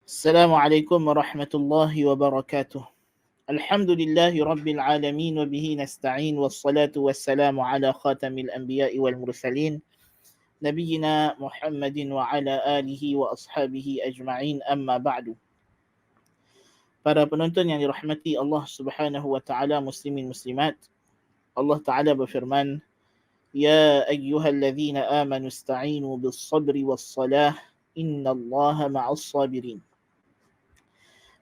Assalamualaikum warahmatullahi wabarakatuh. Alhamdulillahi rabbil alamin wa bihi nasta'in wassalatu wassalamu ala khatamil anbiya'i wal mursalin nabiyyina Muhammadin wa ala alihi wa ashabihi ajma'in amma ba'du. Para penonton yang dirahmati Allah Subhanahu wa taala, muslimin muslimat, Allah taala berfirman, ya ayyuhalladzina amanu ista'inu bis sabri was salah innallaha ma'as sabirin.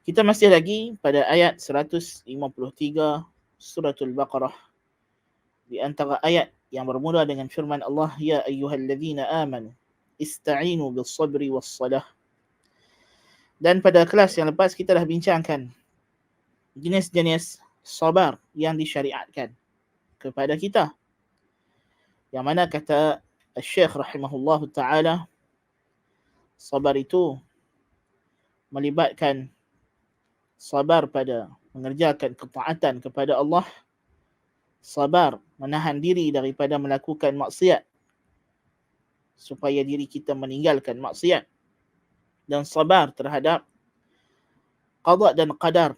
Kita masih lagi pada ayat 153 suratul Baqarah. Di antara ayat yang bermula dengan firman Allah, ya ayyuhalladzina amanu ista'inu bis sabri was salah. Dan pada kelas yang lepas kita dah bincangkan jenis-jenis sabar yang disyariatkan kepada kita. Yang mana kata Syekh rahimahullahu taala, sabar itu melibatkan sabar pada mengerjakan ketaatan kepada Allah, sabar menahan diri daripada melakukan maksiat supaya diri kita meninggalkan maksiat, dan sabar terhadap qada dan qadar,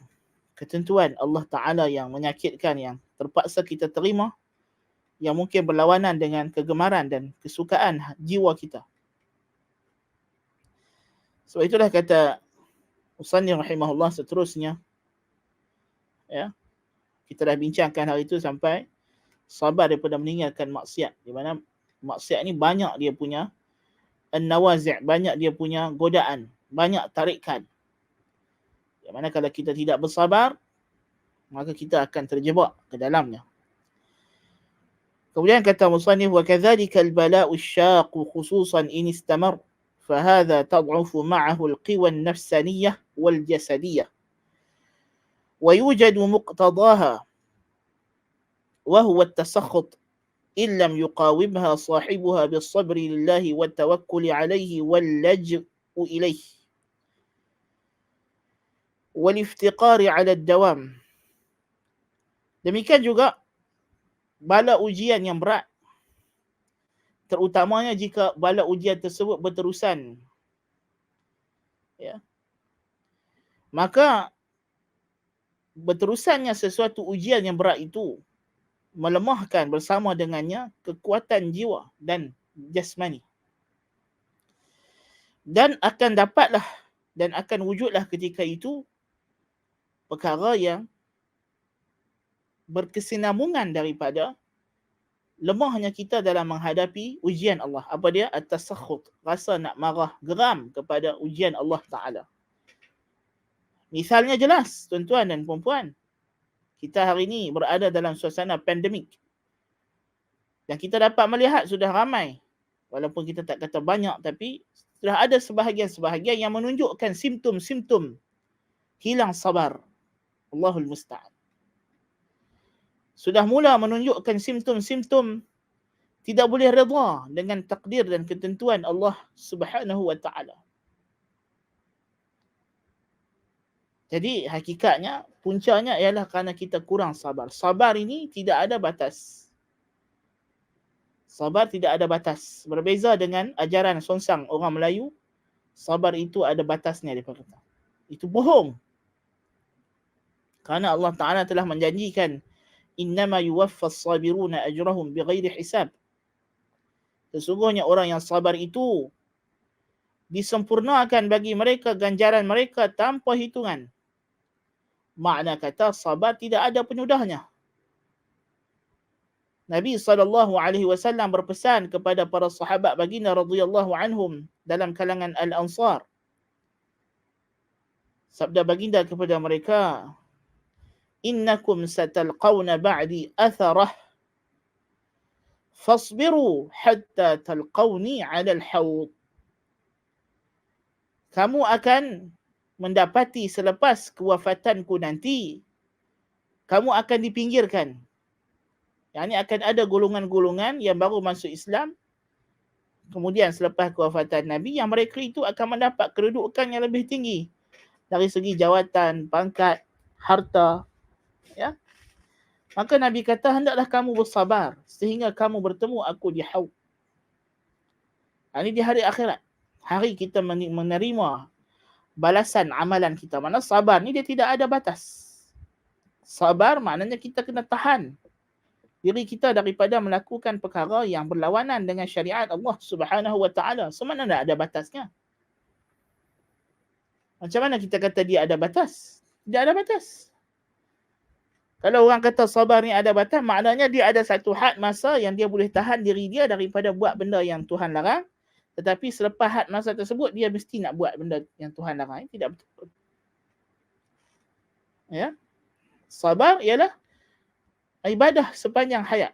ketentuan Allah Ta'ala yang menyakitkan, yang terpaksa kita terima, yang mungkin berlawanan dengan kegemaran dan kesukaan jiwa kita. Sebab itulah kata Musannif rahimahullah seterusnya, ya, kita dah bincangkan hari itu sampai sabar daripada meninggalkan maksiat, di mana maksiat ni banyak dia punya an-nawazi', banyak dia punya godaan, banyak tarikan. Di mana kalau kita tidak bersabar, maka kita akan terjebak ke dalamnya. Kemudian kata musannif, wa kadzalika al-bala'u asy-syaqu khususan in istamar فهذا تضعف معه القوى النفسانية والجسدية ويوجد مقتضاها وهو التسخط إن لم يقاومها صاحبها بالصبر لله والتوكل عليه واللجأ إليه والافتقار على الدوام. Demikian juga bala ujian yang berat, terutamanya jika bala ujian tersebut berterusan, ya, maka berterusannya sesuatu ujian yang berat itu melemahkan bersama dengannya kekuatan jiwa dan jasmani, dan akan dapatlah dan akan wujudlah ketika itu perkara yang berkesinambungan daripada lemahnya kita dalam menghadapi ujian Allah. Apa dia? At-tasakhut, rasa nak marah, geram kepada ujian Allah Ta'ala. Misalnya jelas, tuan-tuan dan puan-puan, kita hari ini berada dalam suasana pandemik, dan kita dapat melihat sudah ramai, walaupun kita tak kata banyak, tapi sudah ada sebahagian-sebahagian yang menunjukkan simptom-simptom hilang sabar. Allahul Musta'an. Sudah mula menunjukkan simptom-simptom tidak boleh redha dengan takdir dan ketentuan Allah Subhanahu wa taala. Jadi hakikatnya puncanya ialah kerana kita kurang sabar. Sabar ini tidak ada batas. Sabar tidak ada batas. Berbeza dengan ajaran songsang orang Melayu, sabar itu ada batasnya dia kata. Itu bohong. Kerana Allah Taala telah menjanjikan, innama yuwaffas sabiruna ajrahum bighairi hisab. Sesungguhnya orang yang sabar itu disempurnakan bagi mereka ganjaran mereka tanpa hitungan. Makna kata sabar tidak ada penyudahnya. Nabi SAW berpesan kepada para sahabat baginda radhiyallahu anhum dalam kalangan Al-Ansar. Sabda baginda kepada mereka, innakum satalqawna ba'di atharah fasbiru hatta talqawni 'ala al-hawd. Kamu akan mendapati selepas kewafatanku nanti, kamu akan dipinggirkan. Yang ini akan ada golongan-golongan yang baru masuk Islam, kemudian selepas kewafatan Nabi, yang mereka itu akan mendapat kedudukan yang lebih tinggi dari segi jawatan, pangkat, harta, ya. Maka Nabi kata, hendaklah kamu bersabar sehingga kamu bertemu aku di Haud. Ini di hari akhirat, hari kita menerima balasan amalan kita. Mana sabar ni dia tidak ada batas. Sabar maknanya kita kena tahan diri kita daripada melakukan perkara yang berlawanan dengan syariat Allah Subhanahu wa taala. Semana tak ada batasnya. Macam mana kita kata dia ada batas? Tidak ada batas. Kalau orang kata sabar ni ada batas, maknanya dia ada satu had masa yang dia boleh tahan diri dia daripada buat benda yang Tuhan larang. Tetapi selepas had masa tersebut, dia mesti nak buat benda yang Tuhan larang. Tidak betul. Ya. Sabar ialah ibadah sepanjang hayat.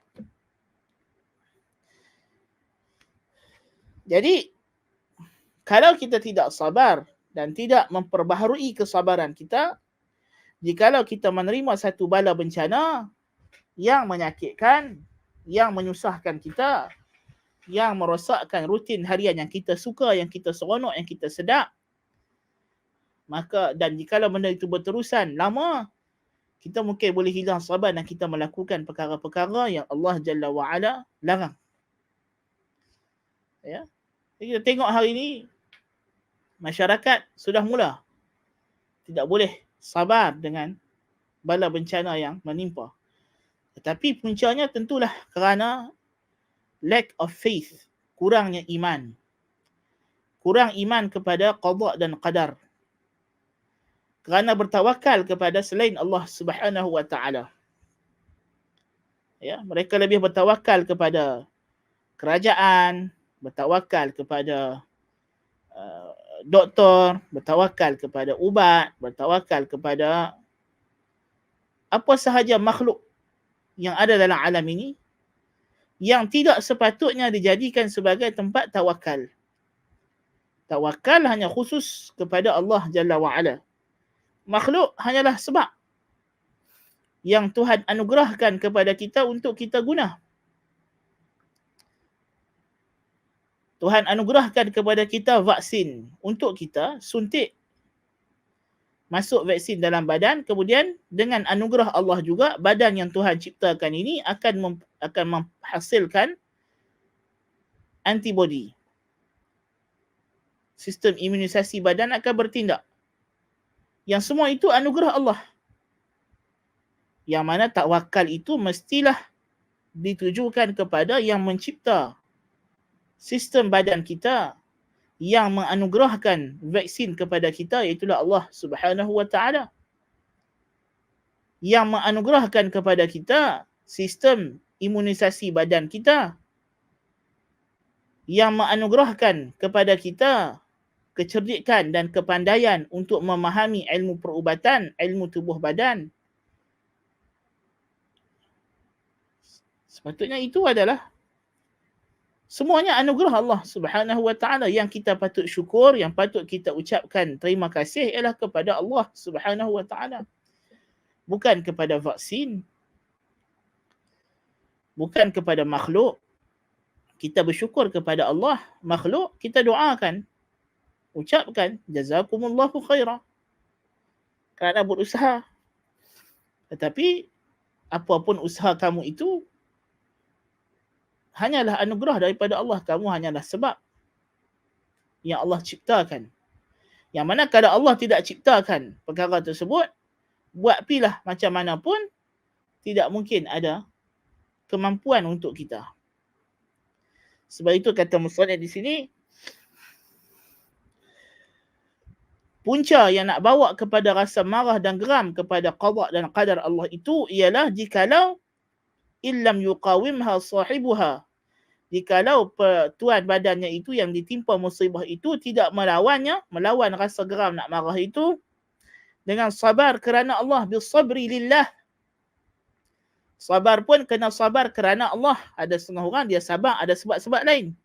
Jadi, kalau kita tidak sabar dan tidak memperbaharui kesabaran kita, jikalau kita menerima satu bala bencana yang menyakitkan, yang menyusahkan kita, yang merosakkan rutin harian yang kita suka, yang kita seronok, yang kita sedap, maka dan jikalau benda itu berterusan lama, kita mungkin boleh hilang sabar dan kita melakukan perkara-perkara yang Allah Jalla wa'ala larang. Ya. Kita tengok hari ini, masyarakat sudah mula tidak boleh sabar dengan bala bencana yang menimpa. Tetapi puncanya tentulah kerana lack of faith, kurangnya iman. Kurang iman kepada qada dan qadar. Kerana bertawakal kepada selain Allah Subhanahu wa taala. Ya, mereka lebih bertawakal kepada kerajaan, bertawakal kepada doktor, bertawakal kepada ubat, bertawakal kepada apa sahaja makhluk yang ada dalam alam ini yang tidak sepatutnya dijadikan sebagai tempat tawakal. Tawakal hanya khusus kepada Allah Jalla wa'ala. Makhluk hanyalah sebab yang Tuhan anugerahkan kepada kita untuk kita guna. Tuhan anugerahkan kepada kita vaksin untuk kita suntik. Masuk vaksin dalam badan, kemudian dengan anugerah Allah juga, badan yang Tuhan ciptakan ini akan menghasilkan antibody. Sistem imunisasi badan akan bertindak. Yang semua itu anugerah Allah. Yang mana tawakal itu mestilah ditujukan kepada yang mencipta sistem badan kita, yang menganugerahkan vaksin kepada kita, iaitulah Allah Subhanahu wa taala. Yang menganugerahkan kepada kita sistem imunisasi badan kita, yang menganugerahkan kepada kita kecerdikan dan kepandaian untuk memahami ilmu perubatan, ilmu tubuh badan. Sepatutnya itu adalah semuanya anugerah Allah Subhanahu wa taala yang kita patut syukur, yang patut kita ucapkan terima kasih ialah kepada Allah Subhanahu wa taala. Bukan kepada vaksin, bukan kepada makhluk. Kita bersyukur kepada Allah. Makhluk kita doakan, ucapkan jazakumullahu khairah kerana berusaha. Tetapi apapun usaha kamu itu hanyalah anugerah daripada Allah. Kamu hanyalah sebab yang Allah ciptakan. Yang mana kalau Allah tidak ciptakan perkara tersebut, buat pilah macam mana pun, tidak mungkin ada kemampuan untuk kita. Sebab itu kata musannif di sini, punca yang nak bawa kepada rasa marah dan geram kepada qada dan qadar Allah itu ialah jikalau illam yuqawimha sahibuha, jikalau tuan badannya itu yang ditimpa musibah itu tidak melawan rasa geram nak marah itu dengan sabar kerana Allah, bisabri lillah. Sabar pun kena sabar kerana Allah. Ada setengah orang dia sabar ada sebab-sebab lain,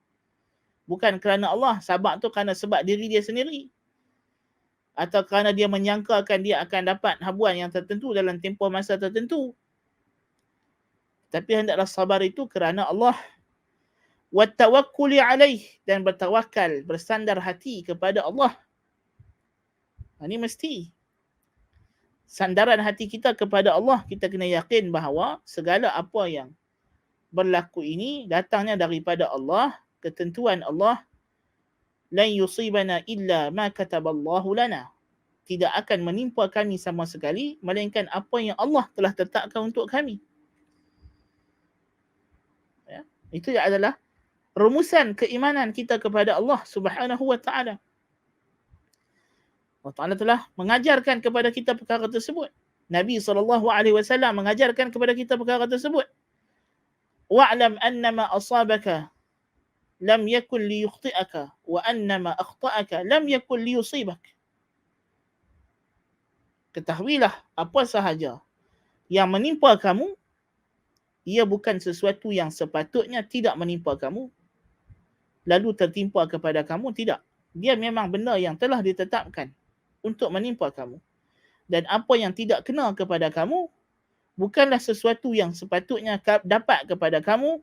bukan kerana Allah. Sabar tu kerana sebab diri dia sendiri, atau kerana dia menyangkakan dia akan dapat habuan yang tertentu dalam tempoh masa tertentu. Tapi hendaklah sabar itu kerana Allah. Wattawakkuli alaih, dan bertawakal, bersandar hati kepada Allah. Ini mesti. Sandaran hati kita kepada Allah, kita kena yakin bahawa segala apa yang berlaku ini datangnya daripada Allah, ketentuan Allah, lan yusibana illa ma kataballahu lana. Tidak akan menimpa kami sama sekali melainkan apa yang Allah telah tetapkan untuk kami. Ya. Itu adalah rumusan keimanan kita kepada Allah Subhanahu wa taala. Allah Taala telah mengajarkan kepada kita perkara tersebut. Nabi SAW mengajarkan kepada kita perkara tersebut. Wa'lam annama asabaka lam yakun liyukhti'aka wa annama akhta'aka lam yakun liyusibak. Ketahuilah apa sahaja yang menimpa kamu, ia bukan sesuatu yang sepatutnya tidak menimpa kamu, lalu tertimpa kepada kamu, tidak. Dia memang benda yang telah ditetapkan untuk menimpa kamu. Dan apa yang tidak kena kepada kamu, bukanlah sesuatu yang sepatutnya dapat kepada kamu,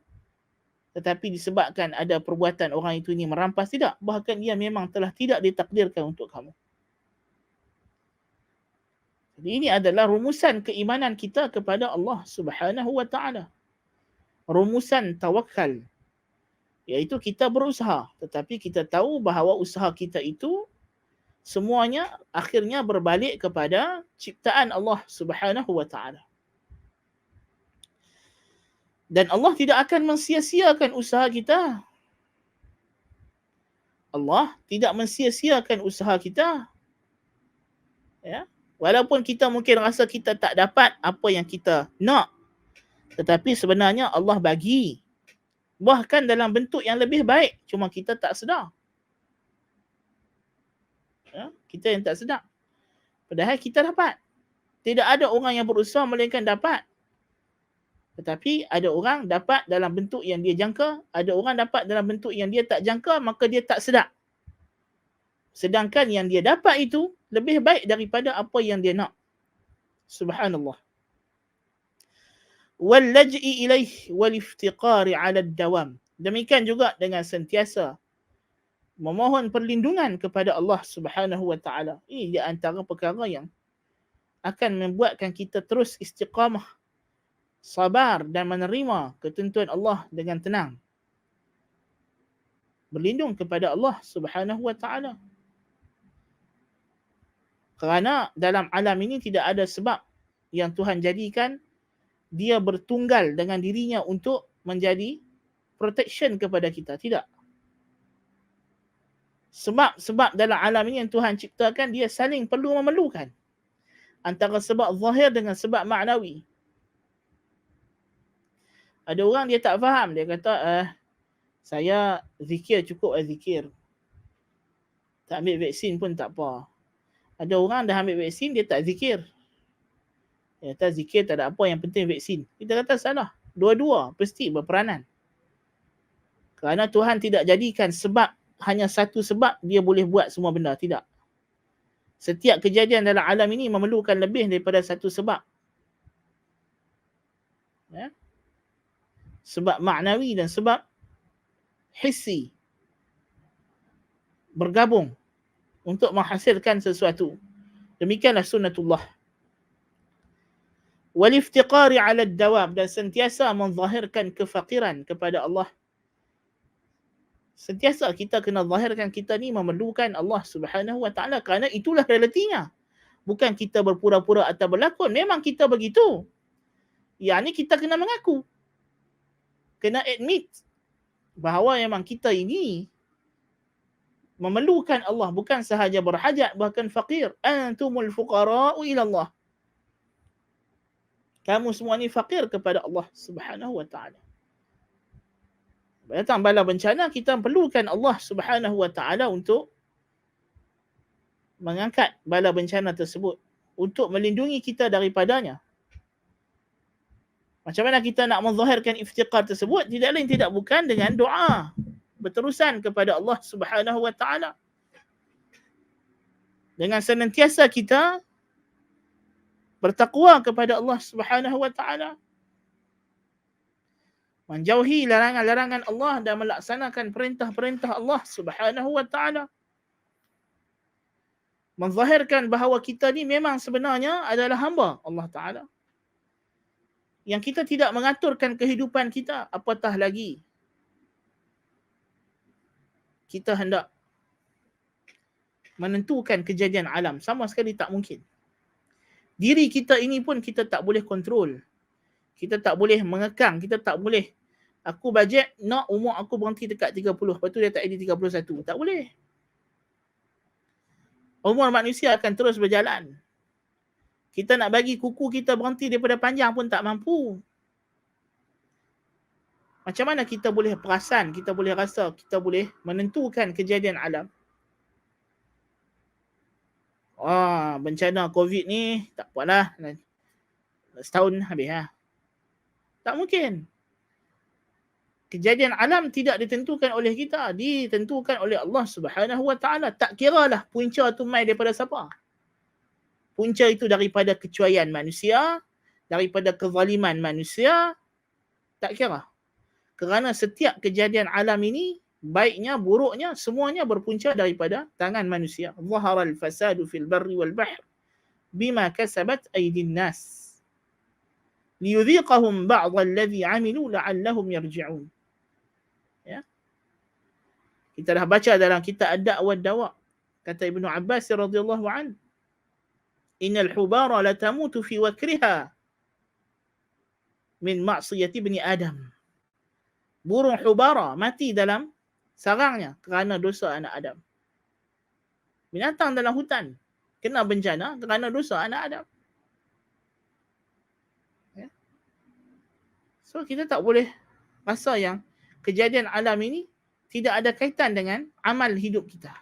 tetapi disebabkan ada perbuatan orang itu ini merampas, tidak. Bahkan ia memang telah tidak ditakdirkan untuk kamu. Jadi ini adalah rumusan keimanan kita kepada Allah Subhanahu wa taala. Rumusan tawakal, iaitu kita berusaha, tetapi kita tahu bahawa usaha kita itu semuanya akhirnya berbalik kepada ciptaan Allah Subhanahu wa taala. Dan Allah tidak akan mensia-siakan usaha kita. Allah tidak mensia-siakan usaha kita. Ya. Walaupun kita mungkin rasa kita tak dapat apa yang kita nak, tetapi sebenarnya Allah bagi. Bahkan dalam bentuk yang lebih baik, cuma kita tak sedar. Ya, kita yang tak sedar. Padahal kita dapat. Tidak ada orang yang berusaha melainkan dapat. Tetapi ada orang dapat dalam bentuk yang dia jangka, ada orang dapat dalam bentuk yang dia tak jangka, maka dia tak sedar. Sedangkan yang dia dapat itu lebih baik daripada apa yang dia nak. Subhanallah. Wal-laj'i ilaih wal-iftiqari 'ala ad-dawam. Demikian juga dengan sentiasa memohon perlindungan kepada Allah Subhanahu wa taala. Ini di antara perkara yang akan membuatkan kita terus istiqamah, sabar dan menerima ketentuan Allah dengan tenang. Berlindung kepada Allah Subhanahu wa taala. Kerana dalam alam ini tidak ada sebab yang Tuhan jadikan dia bertunggal dengan dirinya untuk menjadi protection kepada kita. Tidak. Sebab dalam alam ini yang Tuhan ciptakan, dia saling perlu memerlukan. Antara sebab zahir dengan sebab maknawi. Ada orang dia tak faham. Dia kata, saya zikir cukup zikir. Tak ambil vaksin pun tak apa. Ada orang dah ambil vaksin, dia tak zikir. Dia kata zikir tak ada apa, yang penting vaksin. Kita kata salah. Dua-dua pasti berperanan. Kerana Tuhan tidak jadikan sebab, hanya satu sebab dia boleh buat semua benda. Tidak. Setiap kejadian dalam alam ini memerlukan lebih daripada satu sebab. Ya? Sebab maknawi dan sebab hissi bergabung untuk menghasilkan sesuatu. Demikianlah sunnatullah. Wal-iftiqari 'ala ad-dawam, dan sentiasa menzahirkan kefakiran kepada Allah. Sentiasa kita kena zahirkan kita ni memerlukan Allah Subhanahu wa taala, kerana itulah realitinya. Bukan kita berpura-pura atau berlakon, memang kita begitu. Yang ni kita kena mengaku. Kena admit bahawa memang kita ini memerlukan Allah, bukan sahaja berhajat, bahkan fakir. Antumul fuqara'u ila Allah. Kamu semua ni fakir kepada Allah Subhanahu wa taala. Datang bala bencana, kita perlukan Allah Subhanahu wa taala untuk mengangkat bala bencana tersebut, untuk melindungi kita daripadanya. Macam mana kita nak menzahirkan iftiqar tersebut? Tidak lain tidak bukan dengan doa berterusan kepada Allah Subhanahu wa taala. Dengan senantiasa kita bertakwa kepada Allah Subhanahu wa taala, menjauhi larangan-larangan Allah dan melaksanakan perintah-perintah Allah Subhanahu wa taala. Menzahirkan bahawa kita ni memang sebenarnya adalah hamba Allah Taala. Yang kita tidak mengaturkan kehidupan kita, apatah lagi kita hendak menentukan kejadian alam. Sama sekali tak mungkin. Diri kita ini pun kita tak boleh kontrol. Kita tak boleh mengekang. Kita tak boleh. Aku bajet nak umur aku berhenti dekat 30. Lepas tu dia tak jadi 31. Tak boleh. Umur manusia akan terus berjalan. Kita nak bagi kuku kita berhenti daripada panjang pun tak mampu. Macam mana kita boleh perasan, kita boleh rasa, kita boleh menentukan kejadian alam? Bencana COVID ni, tak apalah. Setahun habis lah. Tak mungkin. Kejadian alam tidak ditentukan oleh kita. Ditentukan oleh Allah Subhanahu Wa Taala. Tak kiralah punca tu mai daripada siapa. Punca itu daripada kecuaian manusia, daripada kezaliman manusia, tak kira. Kerana setiap kejadian alam ini, baiknya, buruknya, semuanya berpunca daripada tangan manusia. Zaharal fasadu fil barri wal bahr bima kasabat aydin nas. Liyudhiqahum ba'd alladhi 'amilu la'allahum yarji'un. Ya. Kita dah baca dalam kitab Ad-Da' wa Ad-Dawa. Kata Ibnu Abbas radhiyallahu an, "Innal hubara la tamutu fi wakriha min ma'siyati ibni Adam." Burung hubara mati dalam sarangnya kerana dosa anak Adam. Binatang dalam hutan kena bencana kerana dosa anak Adam. Ya. So kita tak boleh rasa yang kejadian alam ini tidak ada kaitan dengan amal hidup kita.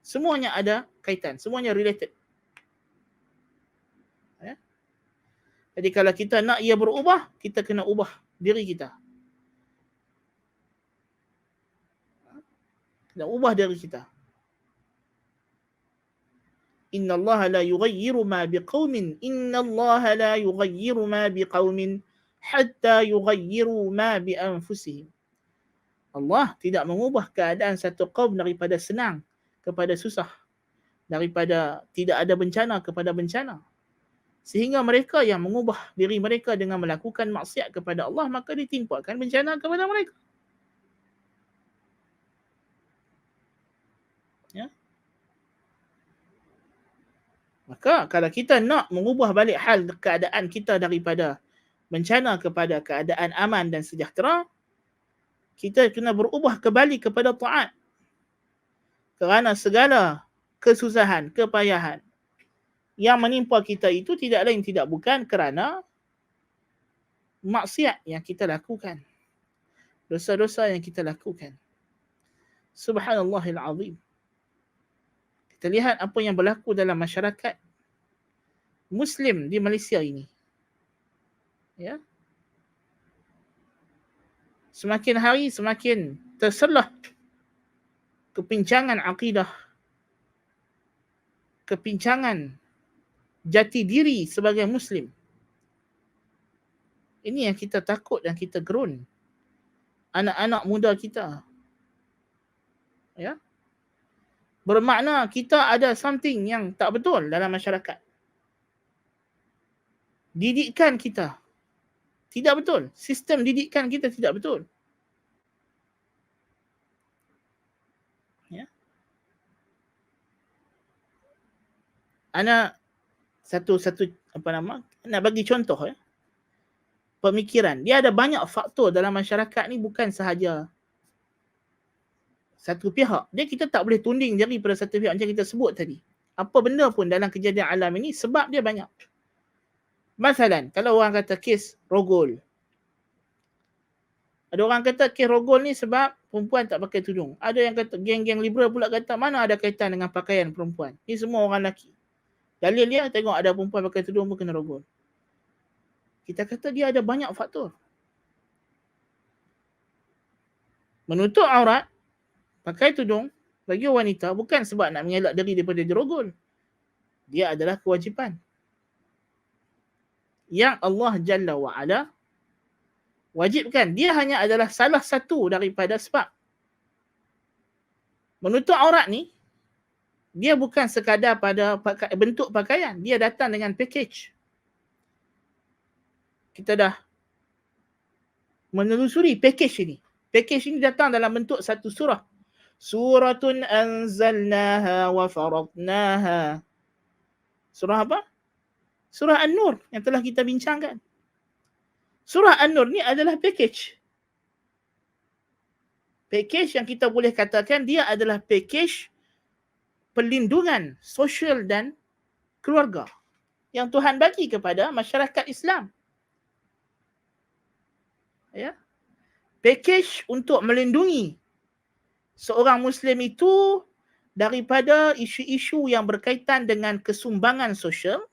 Semuanya ada kaitan, semuanya related. Ya. Jadi kalau kita nak ia berubah, kita kena ubah diri kita. Nak ubah diri kita. Inna Allah la yughayyiru ma biqaumin. Inna Allah la yughayyiru ma biqaumin hatta yughayyiru ma bi anfusihim. Allah tidak mengubah keadaan satu kaum daripada senang kepada susah, daripada tidak ada bencana kepada bencana. Sehingga mereka yang mengubah diri mereka dengan melakukan maksiat kepada Allah, maka ditimpakan bencana kepada mereka. Ya. Maka kalau kita nak mengubah balik hal keadaan kita daripada bencana kepada keadaan aman dan sejahtera, kita kena berubah kembali kepada taat. Kerana segala kesusahan, kepayahan yang menimpa kita itu tidak lain tidak bukan kerana maksiat yang kita lakukan. Dosa-dosa yang kita lakukan. Subhanallahil azim. Kita lihat apa yang berlaku dalam masyarakat Muslim di Malaysia ini. Ya. Semakin hari semakin terselah kepincangan akidah, kepincangan jati diri sebagai Muslim. Ini yang kita takut dan kita gerun. Anak-anak muda kita. Ya. Bermakna kita ada something yang tak betul dalam masyarakat. Didikan kita tidak betul. Sistem didikan kita tidak betul. Ya. Ana satu nak bagi contoh ya. Pemikiran. Dia ada banyak faktor dalam masyarakat ni, bukan sahaja satu pihak. Kita tak boleh tunding diri pada satu pihak macam kita sebut tadi. Apa benda pun dalam kejadian alam ini sebab dia banyak. Masalan, kalau orang kata kes rogol. Ada orang kata kes rogol ni sebab perempuan tak pakai tudung. Ada yang kata, geng-geng liberal pula kata mana ada kaitan dengan pakaian perempuan. Ni semua orang lelaki. Dalil dia tengok ada perempuan pakai tudung pun kena rogol. Kita kata dia ada banyak faktor. Menutup aurat, pakai tudung bagi wanita bukan sebab nak mengelak diri daripada dirogol. Dia adalah kewajipan yang Allah Jalla wa'ala wajibkan. Dia hanya adalah salah satu daripada sebab. Menutup aurat ni, dia bukan sekadar pada bentuk pakaian. Dia datang dengan package. Kita dah menelusuri package ini. Package ini datang dalam bentuk satu surah. Suratun anzalnaha wa faradnaha. Surah apa? Surah An-Nur yang telah kita bincangkan. Surah An-Nur ni adalah package. Package yang kita boleh katakan dia adalah package perlindungan sosial dan keluarga yang Tuhan bagi kepada masyarakat Islam. Ya. Package untuk melindungi seorang Muslim itu daripada isu-isu yang berkaitan dengan kesumbangan sosial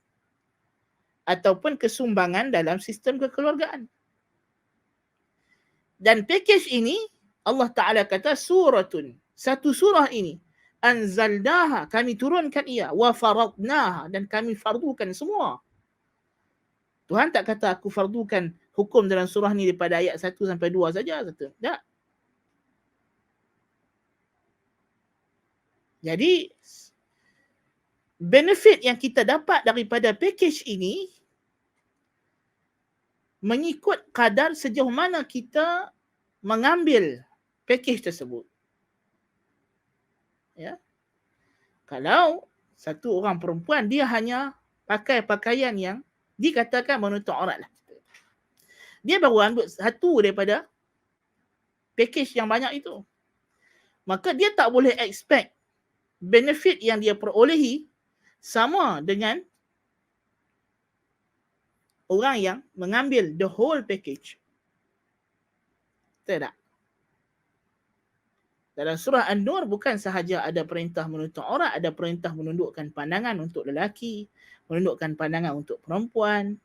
ataupun kesumbangan dalam sistem kekeluargaan. Dan package ini Allah Ta'ala kata suratun, satu surah ini, anzalnaha, kami turunkan ia, wa faradnaha, dan kami fardukan semua. Tuhan tak kata aku fardukan hukum dalam surah ni daripada ayat 1 sampai 2 saja. Tak. Jadi, benefit yang kita dapat daripada package ini mengikut kadar sejauh mana kita mengambil package tersebut. Ya. Kalau satu orang perempuan dia hanya pakai pakaian yang dikatakan menutup aurat lah. Dia baru ambil satu daripada package yang banyak itu. Maka dia tak boleh expect benefit yang dia perolehi sama dengan orang yang mengambil the whole package. Tidak. Dalam surah An-Nur bukan sahaja ada perintah menutup aurat, ada perintah menundukkan pandangan untuk lelaki, menundukkan pandangan untuk perempuan,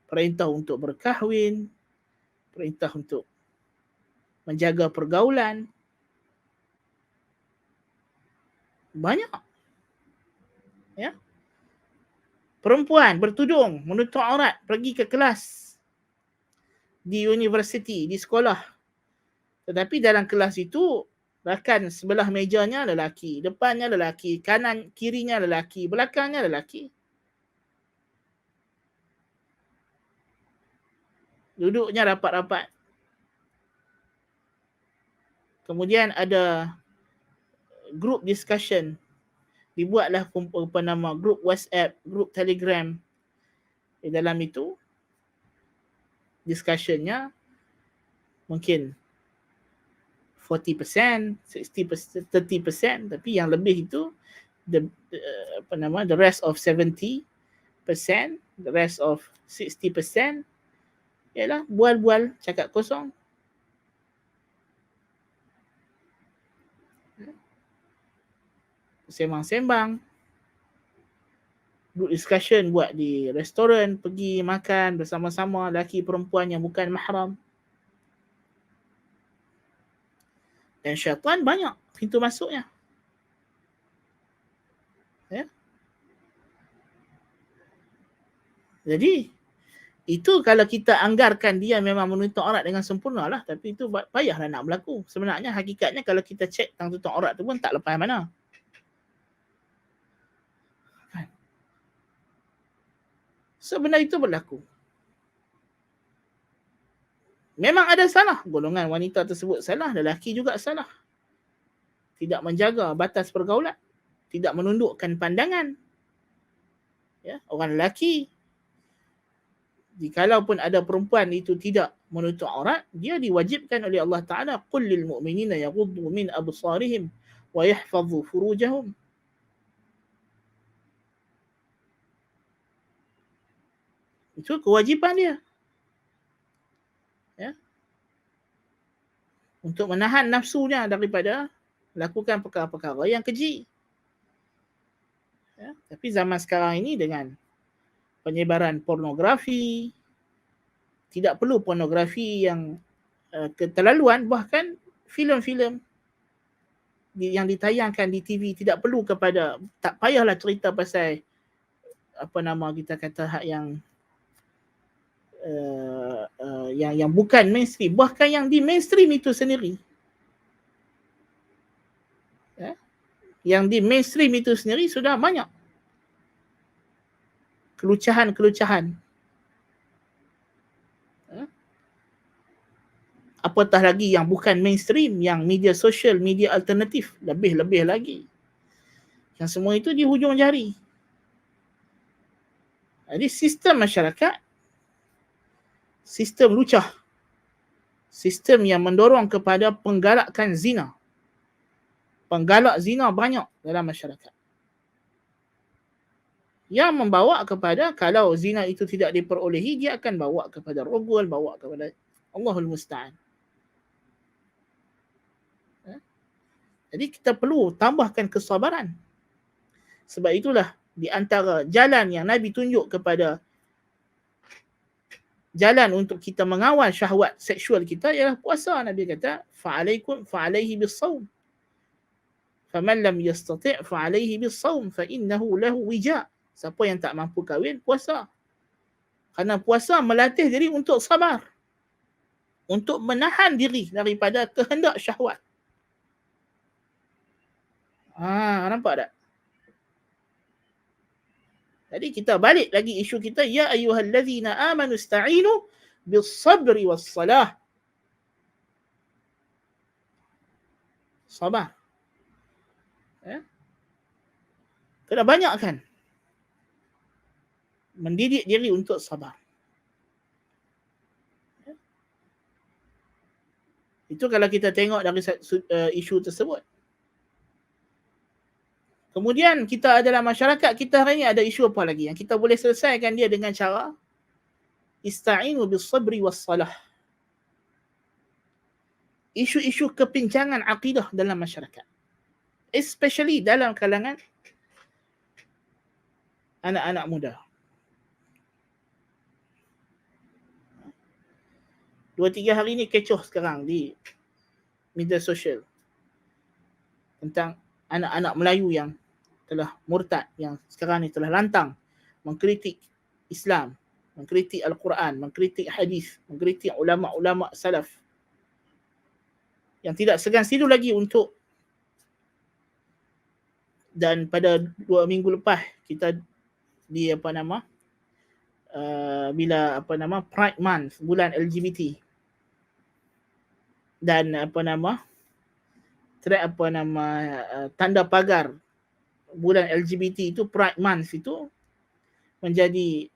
perintah untuk berkahwin, perintah untuk menjaga pergaulan. Banyak. Ya. Perempuan bertudung, menutup aurat, pergi ke kelas di universiti, di sekolah. Tetapi dalam kelas itu, rakan sebelah mejanya lelaki, depannya lelaki, kanan kirinya lelaki, belakangnya lelaki. Duduknya rapat-rapat. Kemudian ada group discussion. Dibuatlah grup WhatsApp, grup Telegram. Di dalam itu, discussionnya mungkin 40%, 60%, 30%, tapi yang lebih itu the rest of 70%, the rest of 60% ialah bual-bual, cakap kosong. Sembang-sembang. Group discussion buat di restoran, pergi makan bersama-sama lelaki perempuan yang bukan mahram. Dan syaitan banyak pintu masuknya. Ya. Jadi, itu kalau kita anggarkan dia memang menutup aurat dengan sempurna lah. Tapi itu payahlah nak berlaku. Sebenarnya hakikatnya kalau kita cek tentang tutup aurat tu pun tak lepas mana. Sebenarnya itu berlaku. Memang ada salah. Golongan wanita tersebut salah. Lelaki juga salah. Tidak menjaga batas pergaulan. Tidak menundukkan pandangan. Ya, orang lelaki, jikalaupun ada perempuan itu tidak menutup aurat, dia diwajibkan oleh Allah Ta'ala, qul lil mu'minina yaghuddu min absarihim wa yahfadhu furujahum. Itu kewajipan dia. Ya. Untuk menahan nafsunya daripada melakukan perkara-perkara yang keji. Ya. Tapi zaman sekarang ini dengan penyebaran pornografi, tidak perlu pornografi yang keterlaluan, bahkan filem-filem yang ditayangkan di TV tidak perlu kepada, tak payahlah cerita pasal kita kata hak yang bukan mainstream, bahkan yang di mainstream itu sendiri, ya, yang di mainstream itu sendiri sudah banyak kelucahan-kelucahan. Apatah lagi yang bukan mainstream, yang media sosial, media alternatif, lebih-lebih lagi. Yang semua itu di hujung jari. Jadi sistem masyarakat, sistem lucah, sistem yang mendorong kepada penggalakan zina. Penggalak zina banyak dalam masyarakat. Yang membawa kepada, kalau zina itu tidak diperolehi, dia akan bawa kepada rogol, bawa kepada Allahul Musta'an. Jadi kita perlu tambahkan kesabaran. Sebab itulah di antara jalan yang Nabi tunjuk kepada jalan untuk kita mengawal syahwat seksual kita ialah puasa. Nabi kata, fa'alaihi bis-shaum. Faman lam yastati' fa'alaihi bis-shaum fa innahu lahu wija'. Siapa yang tak mampu kahwin, puasa. Kerana puasa melatih diri untuk sabar. Untuk menahan diri daripada kehendak syahwat. Nampak tak? Jadi kita balik lagi isu kita, ya ayyuhallazina amanu ista'inu bis-sabri was-salah. Sabar. Kena banyakkan mendidik diri untuk sabar. Itu kalau kita tengok dari isu tersebut. Kemudian kita adalah masyarakat, kita hari ini ada isu apa lagi yang kita boleh selesaikan dia dengan cara ista'inu bis-sabri was-salah. Isu-isu kepincangan akidah dalam masyarakat. Especially dalam kalangan anak-anak muda. 2-3 hari ni kecoh sekarang di media sosial tentang anak-anak Melayu yang telah murtad, yang sekarang ni telah lantang mengkritik Islam, mengkritik Al-Quran, mengkritik hadis, mengkritik ulama-ulama salaf, yang tidak segan-silu lagi untuk. Dan pada 2 minggu lepas kita di Pride Month, bulan LGBT, dan tanda pagar bulan LGBT itu, Pride Month itu menjadi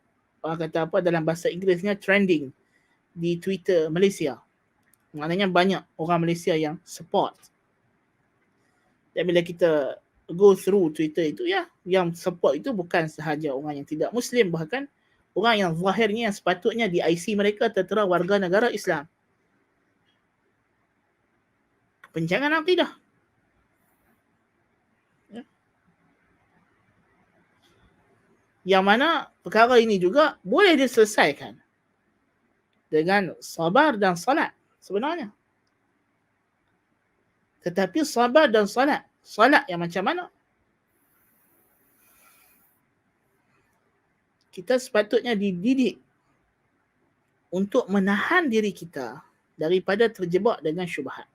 dalam bahasa Inggerisnya trending di Twitter Malaysia. Maknanya banyak orang Malaysia yang support. Dan bila kita go through Twitter itu, yang support itu bukan sahaja orang yang tidak Muslim, bahkan orang yang zahirnya yang sepatutnya di IC mereka tertera warga negara Islam. Penjangan akidah. Yang mana perkara ini juga boleh diselesaikan dengan sabar dan salat sebenarnya. Tetapi sabar dan salat yang macam mana? Kita sepatutnya dididik untuk menahan diri kita daripada terjebak dengan syubhat.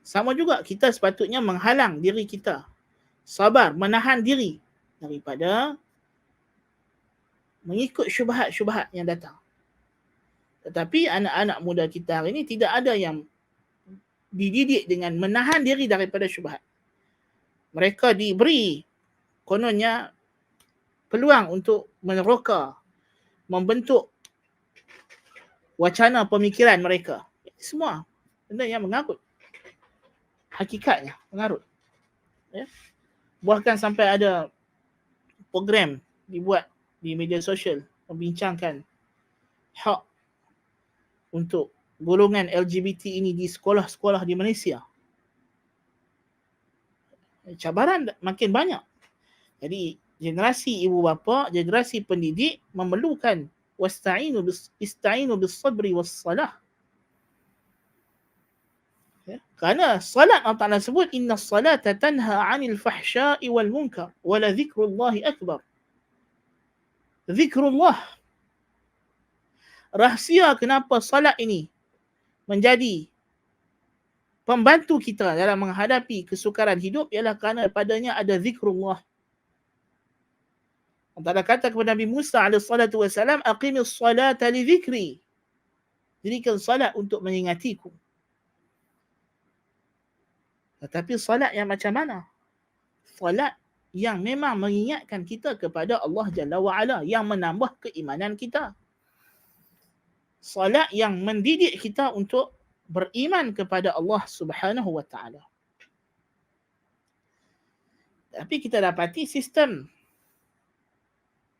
Sama juga kita sepatutnya menghalang diri kita, sabar, menahan diri daripada mengikut syubhat-syubhat yang datang. Tetapi anak-anak muda kita hari ini tidak ada yang dididik dengan menahan diri daripada syubhat. Mereka diberi kononnya peluang untuk meneroka, membentuk wacana pemikiran mereka. Semua benda yang mengarut. Hakikatnya mengarut. Bahkan sampai ada program dibuat di media sosial membincangkan hak untuk golongan LGBT ini di sekolah-sekolah di Malaysia. Cabaran makin banyak. Jadi generasi ibu bapa, generasi pendidik memerlukan ista'inu bis-sabri was-salah. Kerana salat Allah Ta'ala sebut, inna salata tanha 'anil fahsya'i wal munkar wa la dzikrullahi akbar. Zikrullah. Rahsia kenapa salat ini menjadi pembantu kita dalam menghadapi kesukaran hidup ialah kerana padanya ada zikrullah. Allah Ta'ala kata kepada Nabi Musa alaihi salatu wasalam, aqimis salata li zikri. Dirikan salat untuk mengingatiku. Tetapi salat yang macam mana? Salat yang memang mengingatkan kita kepada Allah Jalla wa'ala, yang menambah keimanan kita. Salat yang mendidik kita untuk beriman kepada Allah Subhanahu wa ta'ala. Tapi kita dapati sistem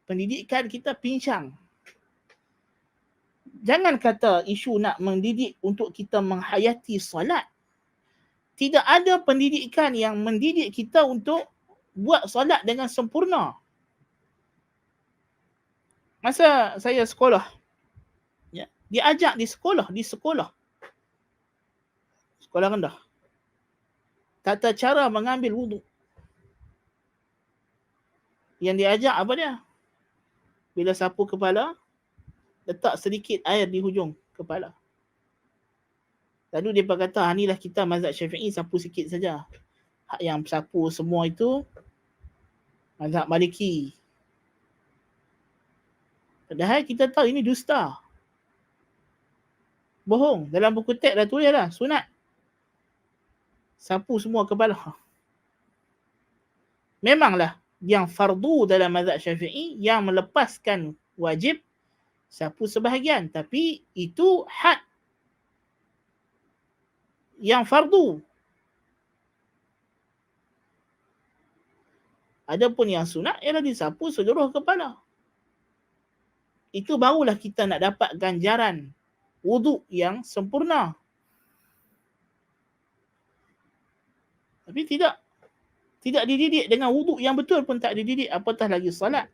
pendidikan kita pincang. Jangan kata isu nak mendidik untuk kita menghayati salat. Tidak ada pendidikan yang mendidik kita untuk buat salat dengan sempurna. Masa saya sekolah, ya, diajak di sekolah rendah, tata cara mengambil wuduk. Yang diajak apa dia? Bila sapu kepala, letak sedikit air di hujung kepala. Lalu dia kata, inilah kita mazhab Syafi'i, sapu sikit saja. Hak yang sapu semua itu mazhab Maliki. Padahal kita tahu ini dusta. Bohong. Dalam buku teks dah tulis dah, sunat. Sapu semua kepala. Memanglah yang fardu dalam mazhab Syafi'i yang melepaskan wajib sapu sebahagian. Tapi itu had yang fardu. Adapun yang sunat ialah disapu seluruh kepala. Itu barulah kita nak dapat ganjaran wuduk yang sempurna. Tapi tidak dididik dengan wuduk yang betul pun tak dididik, apatah lagi salat.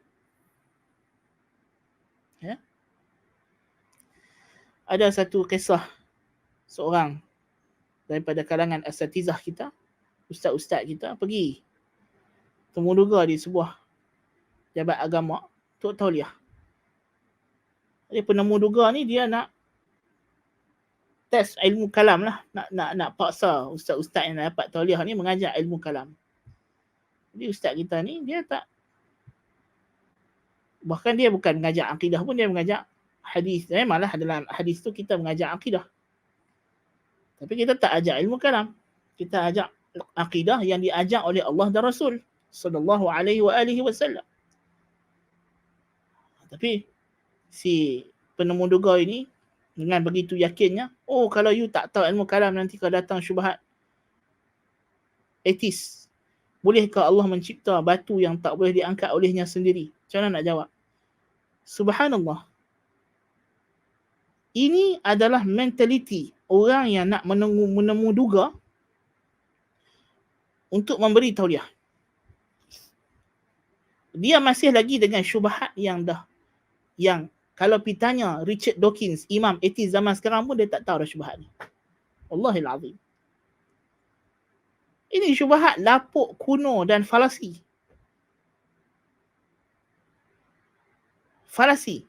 Ya? Ada satu kisah seorang daripada kalangan asatizah kita, ustaz-ustaz kita, pergi temuduga di sebuah jabat agama untuk tauliah. Dia penemuduga ni dia nak test ilmu kalam lah, nak paksa ustaz-ustaz yang dapat tauliah ni mengajar ilmu kalam. Jadi ustaz kita ni dia tak, bahkan dia bukan mengajar akidah pun, dia mengajar hadis. Memanglah dalam hadis tu kita mengajar akidah. Tapi kita tak ajar ilmu kalam. Kita ajar akidah yang diajar oleh Allah dan Rasul sallallahu alaihi wasallam. Tapi si penemuduga ini dengan begitu yakinnya, oh kalau you tak tahu ilmu kalam nanti kalau datang syubhat etis, bolehkah Allah mencipta batu yang tak boleh diangkat olehnya sendiri? Macam mana nak jawab? Subhanallah. Ini adalah mentaliti orang yang nak menemuduga untuk memberi tauliah. Dia masih lagi dengan syubhat yang kalau pitanya Richard Dawkins, imam etis zaman sekarang pun dia tak tahu dah syubhat ni. Wallahil azim. Ini syubhat lapuk, kuno dan falasi. Falasi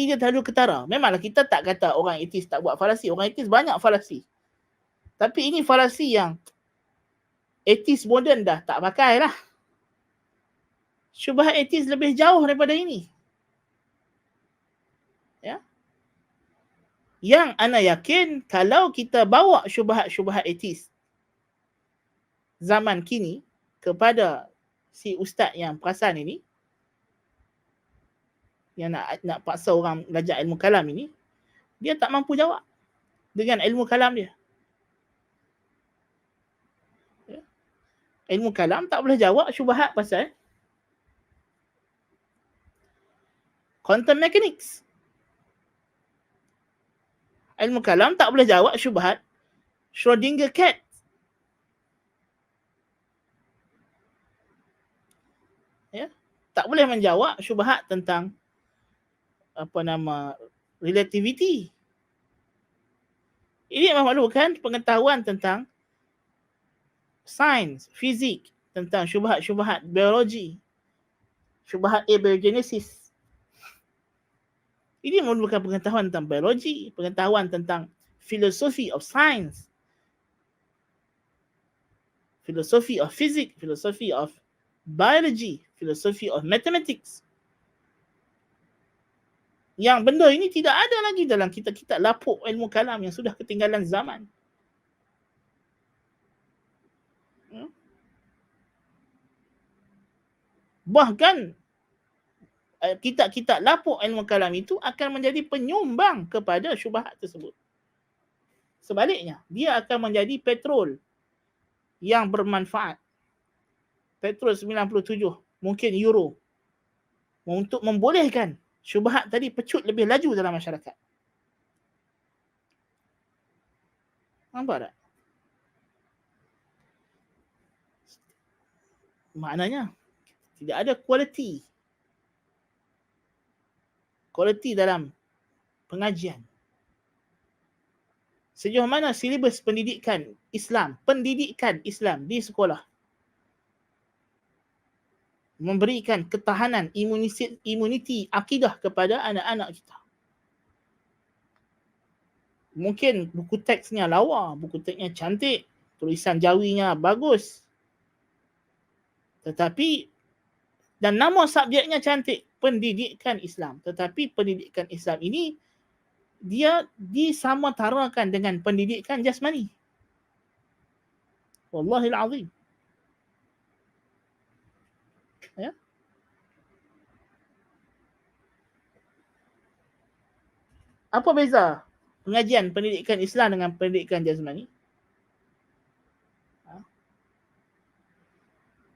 dia terlalu ketara. Memanglah kita tak kata orang etis tak buat falasi. Orang etis banyak falasi. Tapi ini falasi yang etis moden dah tak pakai lah. Syubhat etis lebih jauh daripada ini. Ya. Yang ana yakin kalau kita bawa syubhat etis zaman kini kepada si ustaz yang perasan ini, yang nak paksa orang belajar ilmu kalam ini, dia tak mampu jawab dengan ilmu kalam dia. Ya. Ilmu kalam tak boleh jawab syubhat pasal quantum mechanics. Ilmu kalam tak boleh jawab syubhat Schrödinger cat. Ya, tak boleh menjawab syubhat tentang relativity. Ini memerlukan pengetahuan tentang sains, fizik, tentang syubhat biologi, syubhat abiogenesis. Ini memerlukan pengetahuan tentang biologi, pengetahuan tentang philosophy of science, philosophy of physics, philosophy of biology, philosophy of mathematics. Yang benda ini tidak ada lagi dalam kitab-kitab lapuk ilmu kalam yang sudah ketinggalan zaman. Bahkan kitab-kitab lapuk ilmu kalam itu akan menjadi penyumbang kepada syubhat tersebut. Sebaliknya, dia akan menjadi petrol yang bermanfaat. Petrol 97, mungkin euro, untuk membolehkan syubhat tadi pecut lebih laju dalam masyarakat. Nampak tak? Maknanya tidak ada kualiti dalam pengajian. Sejauh mana silibus pendidikan Islam di sekolah memberikan ketahanan imuniti akidah kepada anak-anak kita. Mungkin buku teksnya lawa, buku teksnya cantik, tulisan jawinya bagus. Tetapi, dan nama subjeknya cantik, pendidikan Islam. Tetapi pendidikan Islam ini dia disamatarakan dengan pendidikan jasmani. Wallahil azim. Ya. Apa beza pengajian pendidikan Islam dengan pendidikan jasmani?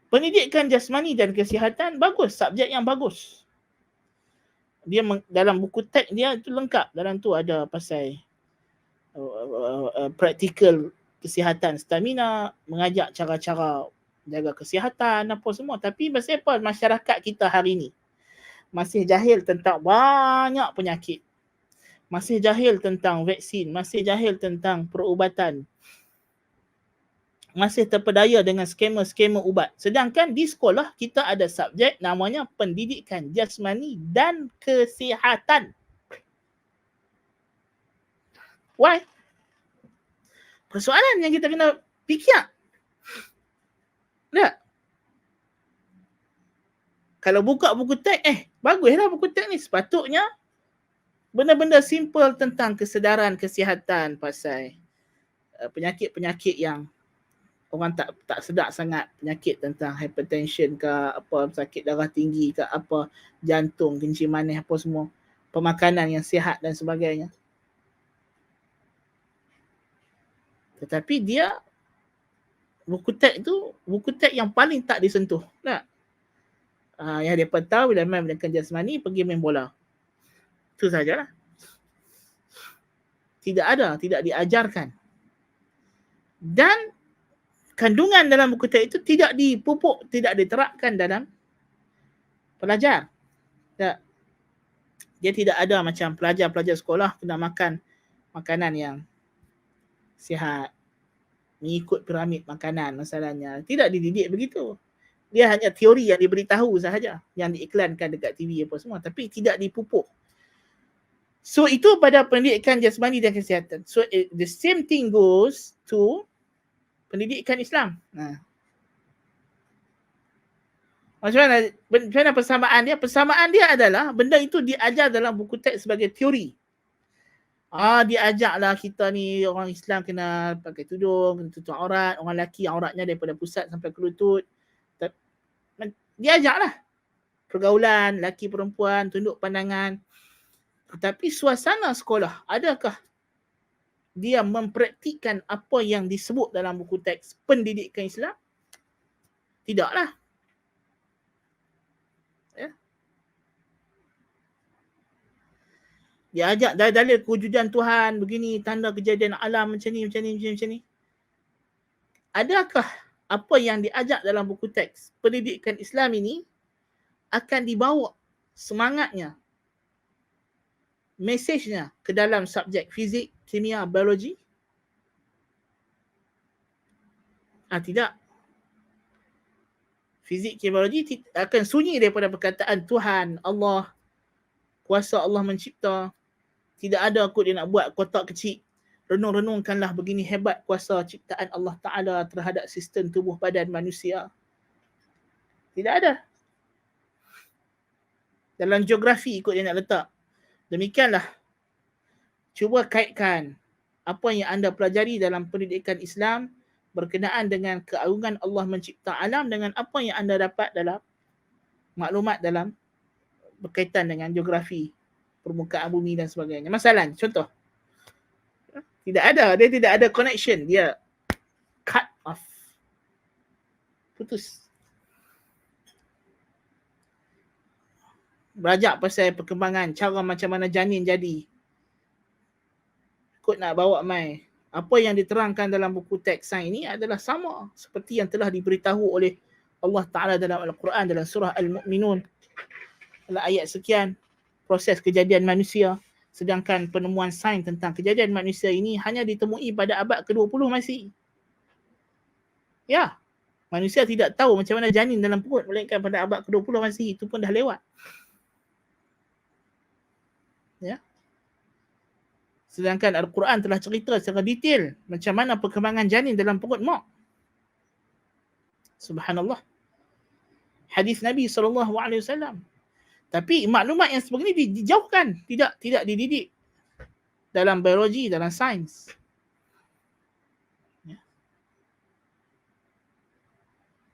Pendidikan jasmani dan kesihatan bagus, subjek yang bagus. Dia dalam buku teks dia itu lengkap. Dalam tu ada pasal praktikal kesihatan stamina, mengajak cara-cara jaga kesihatan apa semua. Tapi pasal apa masyarakat kita hari ini masih jahil tentang banyak penyakit. Masih jahil tentang vaksin, masih jahil tentang perubatan. Masih terpedaya dengan skema-skema ubat. Sedangkan di sekolah kita ada subjek namanya pendidikan jasmani dan kesihatan. Why? Persoalan yang kita kena fikir. Tak? Kalau buka buku teks, baguslah buku teks ni. Sepatutnya benda-benda simple tentang kesedaran kesihatan pasal penyakit-penyakit yang orang tak sedar sangat, penyakit tentang hypertension ke apa, sakit darah tinggi ke apa, jantung, kencing manis apa semua, pemakanan yang sihat dan sebagainya. Tetapi dia buku teks yang paling tak disentuh. Tak? Yang mereka tahu bila main dengan jasmani pergi main bola. Itu sajalah. Tidak diajarkan. Dan kandungan dalam buku teks itu tidak dipupuk, tidak diterapkan dalam pelajar. Tak. Dia tidak ada macam pelajar-pelajar sekolah kena makan makanan yang sihat, mengikut piramid makanan masalahnya. Tidak dididik begitu. Dia hanya teori yang diberitahu sahaja, yang diiklankan dekat TV apa semua, tapi tidak dipupuk. So itu pada pendidikan jasmani dan kesihatan. So the same thing goes to pendidikan Islam. Macam mana persamaan dia? Persamaan dia adalah benda itu diajar dalam buku teks sebagai teori. Diajaklah kita ni orang Islam kena pakai tudung, kena tutup aurat, orang lelaki auratnya daripada pusat sampai ke lutut. Diajaklah. Pergaulan, lelaki perempuan, tunduk pandangan. Tetapi suasana sekolah, adakah dia mempraktikkan apa yang disebut dalam buku teks pendidikan Islam? Tidaklah. Ya. Dia ajak dalil kewujudan Tuhan begini, tanda kejadian alam macam ni. Adakah apa yang diajak dalam buku teks pendidikan Islam ini akan dibawa semangatnya, mesejnya ke dalam subjek fizik, kimia, biologi? Tidak. Fizik, kimia, biologi akan sunyi daripada perkataan Tuhan, Allah, kuasa Allah mencipta. Tidak ada kot dia nak buat kotak kecil. Renung-renungkanlah begini hebat kuasa ciptaan Allah Ta'ala terhadap sistem tubuh badan manusia. Tidak ada. Dalam geografi ikut dia nak letak. Demikianlah, cuba kaitkan apa yang anda pelajari dalam pendidikan Islam berkenaan dengan keagungan Allah mencipta alam dengan apa yang anda dapat dalam maklumat dalam berkaitan dengan geografi, permukaan bumi dan sebagainya. Masalah, contoh, dia tidak ada connection, dia cut off, putus. Belajar pasal perkembangan, cara macam mana janin jadi. Kot nak bawa mai. Apa yang diterangkan dalam buku teks sains ini adalah sama seperti yang telah diberitahu oleh Allah Ta'ala dalam Al-Quran, dalam surah Al-Mu'minun. Dalam ayat sekian, proses kejadian manusia. Sedangkan penemuan sains tentang kejadian manusia ini hanya ditemui pada abad ke-20 masih. Ya, manusia tidak tahu macam mana janin dalam perut melainkan pada abad ke-20 masih. Itu pun dah lewat. Ya. Sedangkan Al-Quran telah cerita secara detail macam mana perkembangan janin dalam perut mak. Subhanallah. Hadis Nabi SAW. Tapi maklumat yang sebegini dijauhkan, tidak dididik dalam biologi, dalam sains. Ya.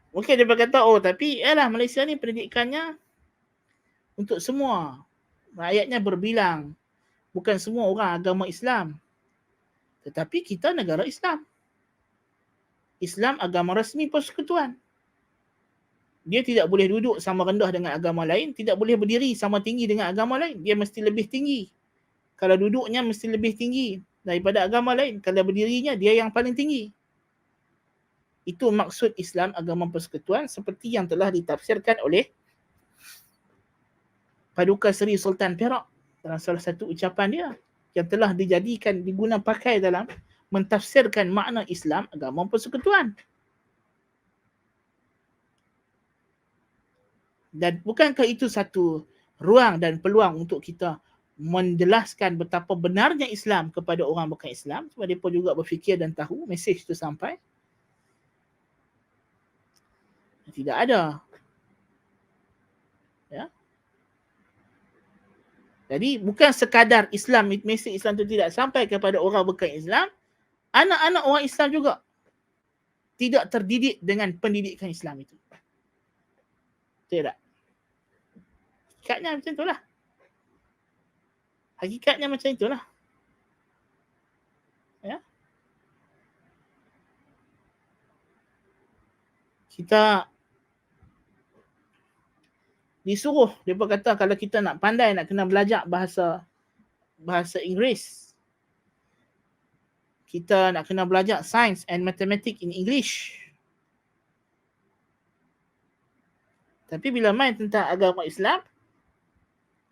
Mungkin dia berkata, oh tapi yalah Malaysia ni pendidikannya untuk semua. Rakyatnya berbilang. Bukan semua orang agama Islam. Tetapi kita negara Islam. Islam agama rasmi persekutuan. Dia tidak boleh duduk sama rendah dengan agama lain. Tidak boleh berdiri sama tinggi dengan agama lain. Dia mesti lebih tinggi. Kalau duduknya mesti lebih tinggi daripada agama lain. Kalau berdirinya dia yang paling tinggi. Itu maksud Islam agama persekutuan seperti yang telah ditafsirkan oleh Paduka Seri Sultan Perak dalam salah satu ucapan dia yang telah digunakan pakai dalam mentafsirkan makna Islam agama persekutuan. Dan bukankah itu satu ruang dan peluang untuk kita menjelaskan betapa benarnya Islam kepada orang bukan Islam supaya mereka juga berfikir dan tahu mesej itu sampai? Tidak ada. Ya. Jadi bukan sekadar Islam, mesej Islam itu tidak sampai kepada orang bukan Islam, anak-anak orang Islam juga tidak terdidik dengan pendidikan Islam itu. Tidak. Hakikatnya macam itulah. Hakikatnya macam itulah. Ya. Kita disuruh, dia kata kalau kita nak pandai, nak kena belajar bahasa Inggeris, kita nak kena belajar science and mathematics in English. Tapi bila main tentang agama Islam,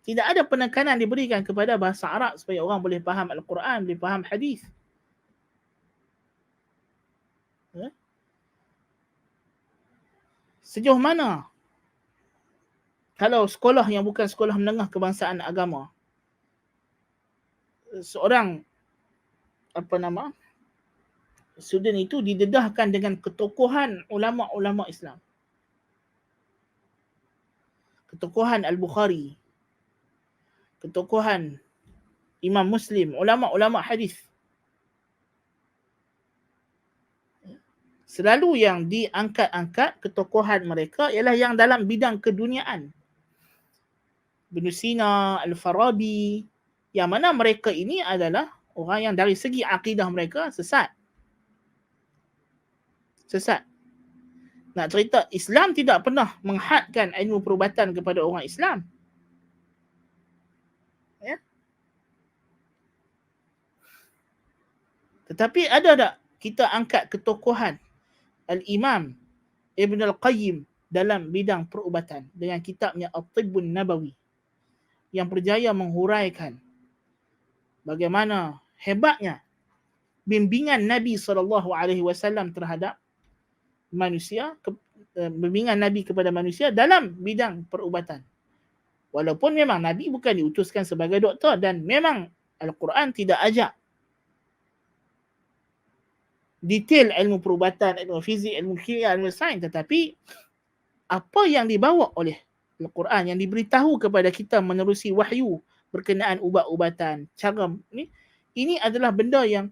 tidak ada penekanan diberikan kepada bahasa Arab supaya orang boleh faham Al-Quran, boleh faham hadis. Ya? Sejauh mana kalau sekolah yang bukan sekolah menengah kebangsaan agama, seorang student itu didedahkan dengan ketokohan ulama-ulama Islam. Ketokohan Al-Bukhari, ketokohan Imam Muslim, ulama-ulama hadis. Selalu yang diangkat-angkat ketokohan mereka ialah yang dalam bidang keduniaan. Ibn Sina, Al-Farabi, yang mana mereka ini adalah orang yang dari segi akidah mereka sesat. Nak cerita, Islam tidak pernah menghadkan ilmu perubatan kepada orang Islam. Ya. Tetapi ada tak kita angkat ketokohan Al-Imam Ibn Al-Qayyim dalam bidang perubatan dengan kitabnya At-Tibbun Nabawi yang berjaya menghuraikan bagaimana hebatnya bimbingan Nabi SAW terhadap manusia, bimbingan Nabi kepada manusia dalam bidang perubatan. Walaupun memang Nabi bukan diutuskan sebagai doktor dan memang Al-Quran tidak ajak detail ilmu perubatan, ilmu fizik, ilmu kimia, ilmu sains, tetapi apa yang dibawa oleh Al-Quran yang diberitahu kepada kita menerusi wahyu berkenaan ubat-ubatan, cara ni, ini adalah benda yang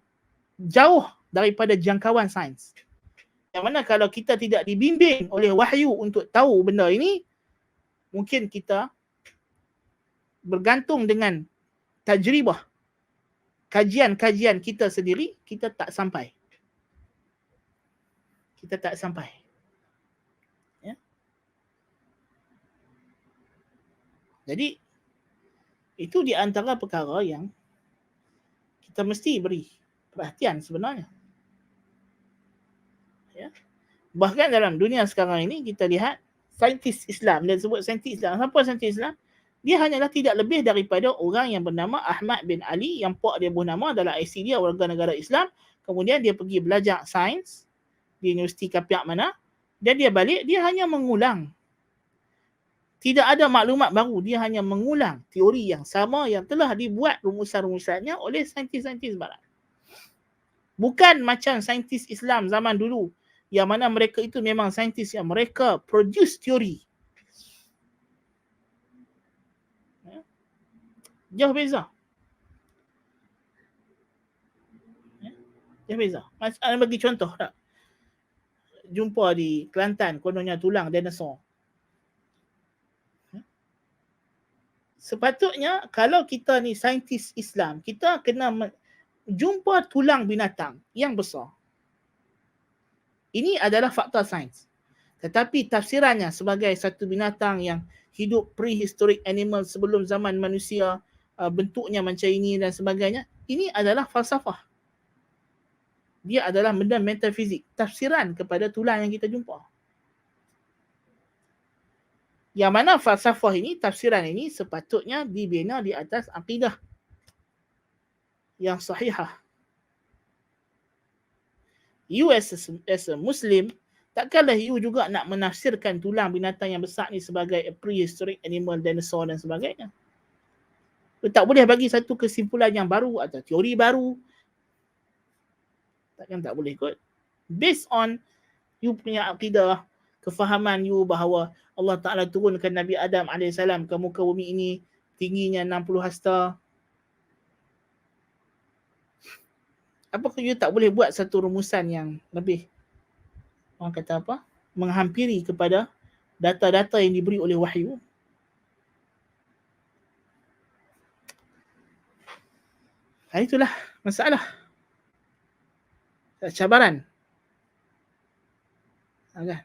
jauh daripada jangkauan sains. Yang mana kalau kita tidak dibimbing oleh wahyu untuk tahu benda ini, mungkin kita bergantung dengan tajribah, kajian-kajian kita sendiri, kita tak sampai. Kita tak sampai. Ya. Jadi, itu di antara perkara yang kita mesti beri perhatian sebenarnya. Ya. Bahkan dalam dunia sekarang ini, kita lihat saintis Islam, dia sebut saintis Islam. Siapa saintis Islam? Dia hanyalah tidak lebih daripada orang yang bernama Ahmad bin Ali, yang pak dia bernama adalah IC dia, warga negara Islam. Kemudian dia pergi belajar sains di universiti kapiak mana, dan dia balik, dia hanya mengulang. Tidak ada maklumat baru, dia hanya mengulang teori yang sama yang telah dibuat rumusan-rumusannya oleh saintis-saintis barat. Bukan macam saintis Islam zaman dulu, yang mana mereka itu memang saintis yang mereka produce teori. Jauh beza. Jauh beza. Saya bagi contoh tak? Jumpa di Kelantan, kononnya tulang dinosaur. Sepatutnya kalau kita ni saintis Islam, kita kena jumpa tulang binatang yang besar. Ini adalah fakta sains. Tetapi tafsirannya sebagai satu binatang yang hidup prehistoric animal sebelum zaman manusia, bentuknya macam ini dan sebagainya, ini adalah falsafah. Dia adalah benda metafizik, tafsiran kepada tulang yang kita jumpa. Yang mana falsafah ini, tafsiran ini sepatutnya dibina di atas akidah yang sahihah. You as a Muslim, takkanlah you juga nak menafsirkan tulang binatang yang besar ni sebagai a prehistoric animal, dinosaur dan sebagainya. You tak boleh bagi satu kesimpulan yang baru atau teori baru. Takkan tak boleh kot. Based on you punya akidah, kefahaman you bahawa Allah Ta'ala turunkan Nabi Adam AS ke muka bumi ini, tingginya 60 hasta. Apakah you tak boleh buat satu rumusan yang lebih, orang kata apa, menghampiri kepada data-data yang diberi oleh wahyu? Itulah masalah. Cabaran. Kan?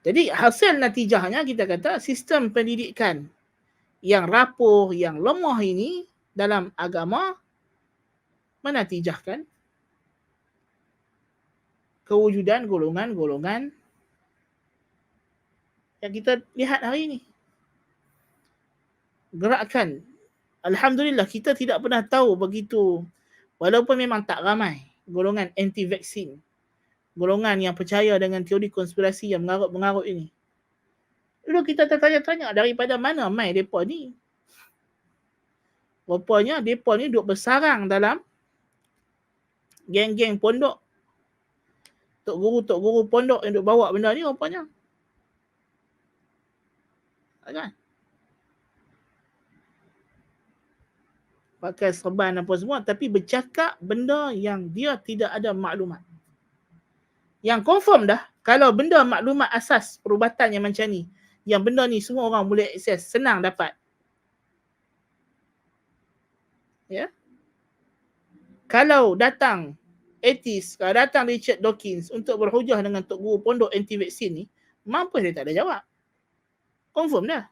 Jadi hasil natijahnya kita kata sistem pendidikan yang rapuh, yang lemah ini dalam agama menatijahkan kewujudan golongan-golongan yang kita lihat hari ini. Gerakan, alhamdulillah kita tidak pernah tahu begitu, walaupun memang tak ramai, golongan anti-vaksin, golongan yang percaya dengan teori konspirasi yang mengarut-mengarut ini. Dulu kita tertanya-tanya daripada mana mai mereka ni. Rupanya mereka ni duduk bersarang dalam geng-geng pondok. Tok guru pondok yang duk bawa benda ni rupanya. Kan? Pakai serban apa semua, tapi bercakap benda yang dia tidak ada maklumat. Yang confirm dah, kalau benda maklumat asas perubatan yang macam ni, yang benda ni semua orang boleh akses, senang dapat. Ya. Kalau datang atheist, kalau datang Richard Dawkins untuk berhujah dengan tok guru pondok anti-vaksin ni, mampu dia tak ada jawab. Confirm dah.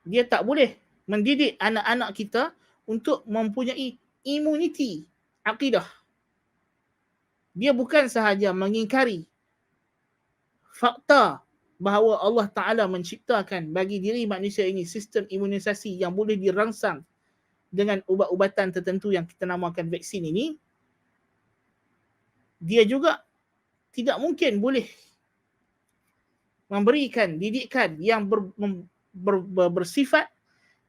Dia tak boleh mendidik anak-anak kita untuk mempunyai immunity akidah. Dia bukan sahaja mengingkari fakta bahawa Allah Ta'ala menciptakan bagi diri manusia ini sistem imunisasi yang boleh dirangsang dengan ubat-ubatan tertentu yang kita namakan vaksin ini. Dia juga tidak mungkin boleh memberikan didikan yang bersifat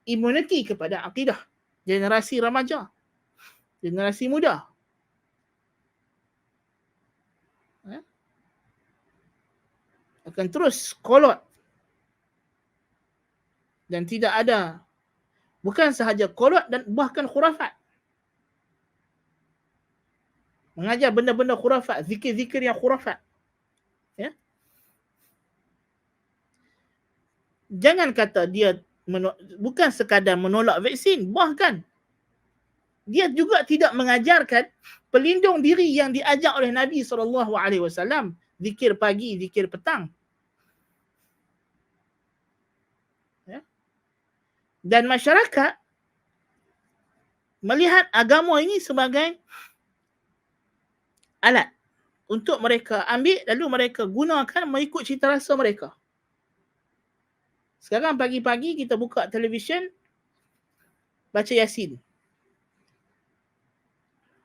immunity kepada akidah generasi remaja, generasi muda. Akan terus kolot Dan tidak ada, bukan sahaja kolot dan bahkan khurafat. Mengajar benda-benda khurafat, zikir-zikir yang khurafat. Ya. Jangan kata dia bukan sekadar menolak vaksin, bahkan dia juga tidak mengajarkan pelindung diri yang diajar oleh Nabi SAW. Zikir pagi, zikir petang. Ya. Dan masyarakat melihat agama ini sebagai alat untuk mereka ambil lalu mereka gunakan mengikut cita rasa mereka. Sekarang pagi-pagi kita buka televisyen, baca Yasin.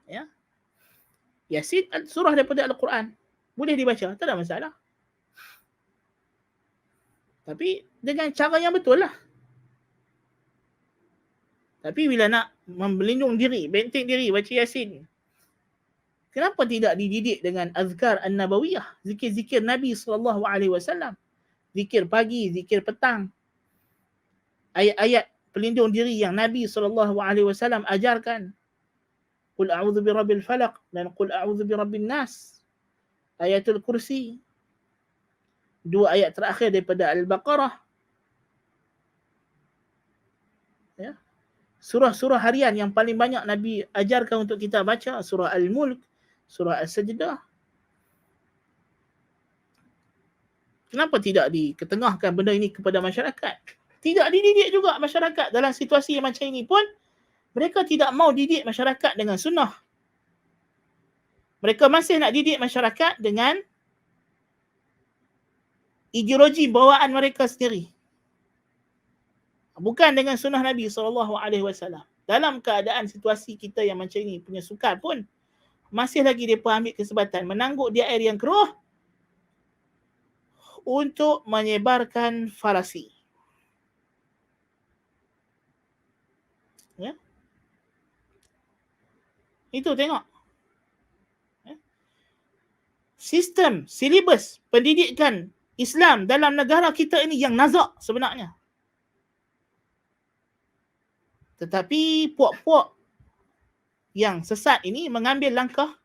Ya. Yasin surah daripada Al-Quran. Boleh dibaca, tak ada masalah. Tapi dengan cara yang betul lah. Tapi bila nak melindung diri, benteng diri, baca Yasin, kenapa tidak dididik dengan azkar an-nabawiyah, zikir-zikir Nabi SAW? Zikir pagi, zikir petang. Ayat-ayat pelindung diri yang Nabi SAW ajarkan. Qul a'udzu birabbil falaq dan qul a'udzu birabbin nas. Ayatul kursi. 2 ayat terakhir daripada Al-Baqarah. Ya. Surah-surah harian yang paling banyak Nabi ajarkan untuk kita baca, surah Al-Mulk, surah As-Sajdah. Kenapa tidak diketengahkan benda ini kepada masyarakat? Tidak dididik juga masyarakat dalam situasi yang macam ini pun. Mereka tidak mau didik masyarakat dengan sunnah. Mereka masih nak didik masyarakat dengan ideologi bawaan mereka sendiri. Bukan dengan sunnah Nabi SAW. Dalam keadaan situasi kita yang macam ini punya sukar pun, masih lagi mereka ambil kesempatan menangguk di air yang keruh untuk menyebarkan falasi. Ya. Itu tengok. Ya. Sistem, silibus pendidikan Islam dalam negara kita ini yang nazak sebenarnya. Tetapi puak-puak yang sesat ini mengambil langkah,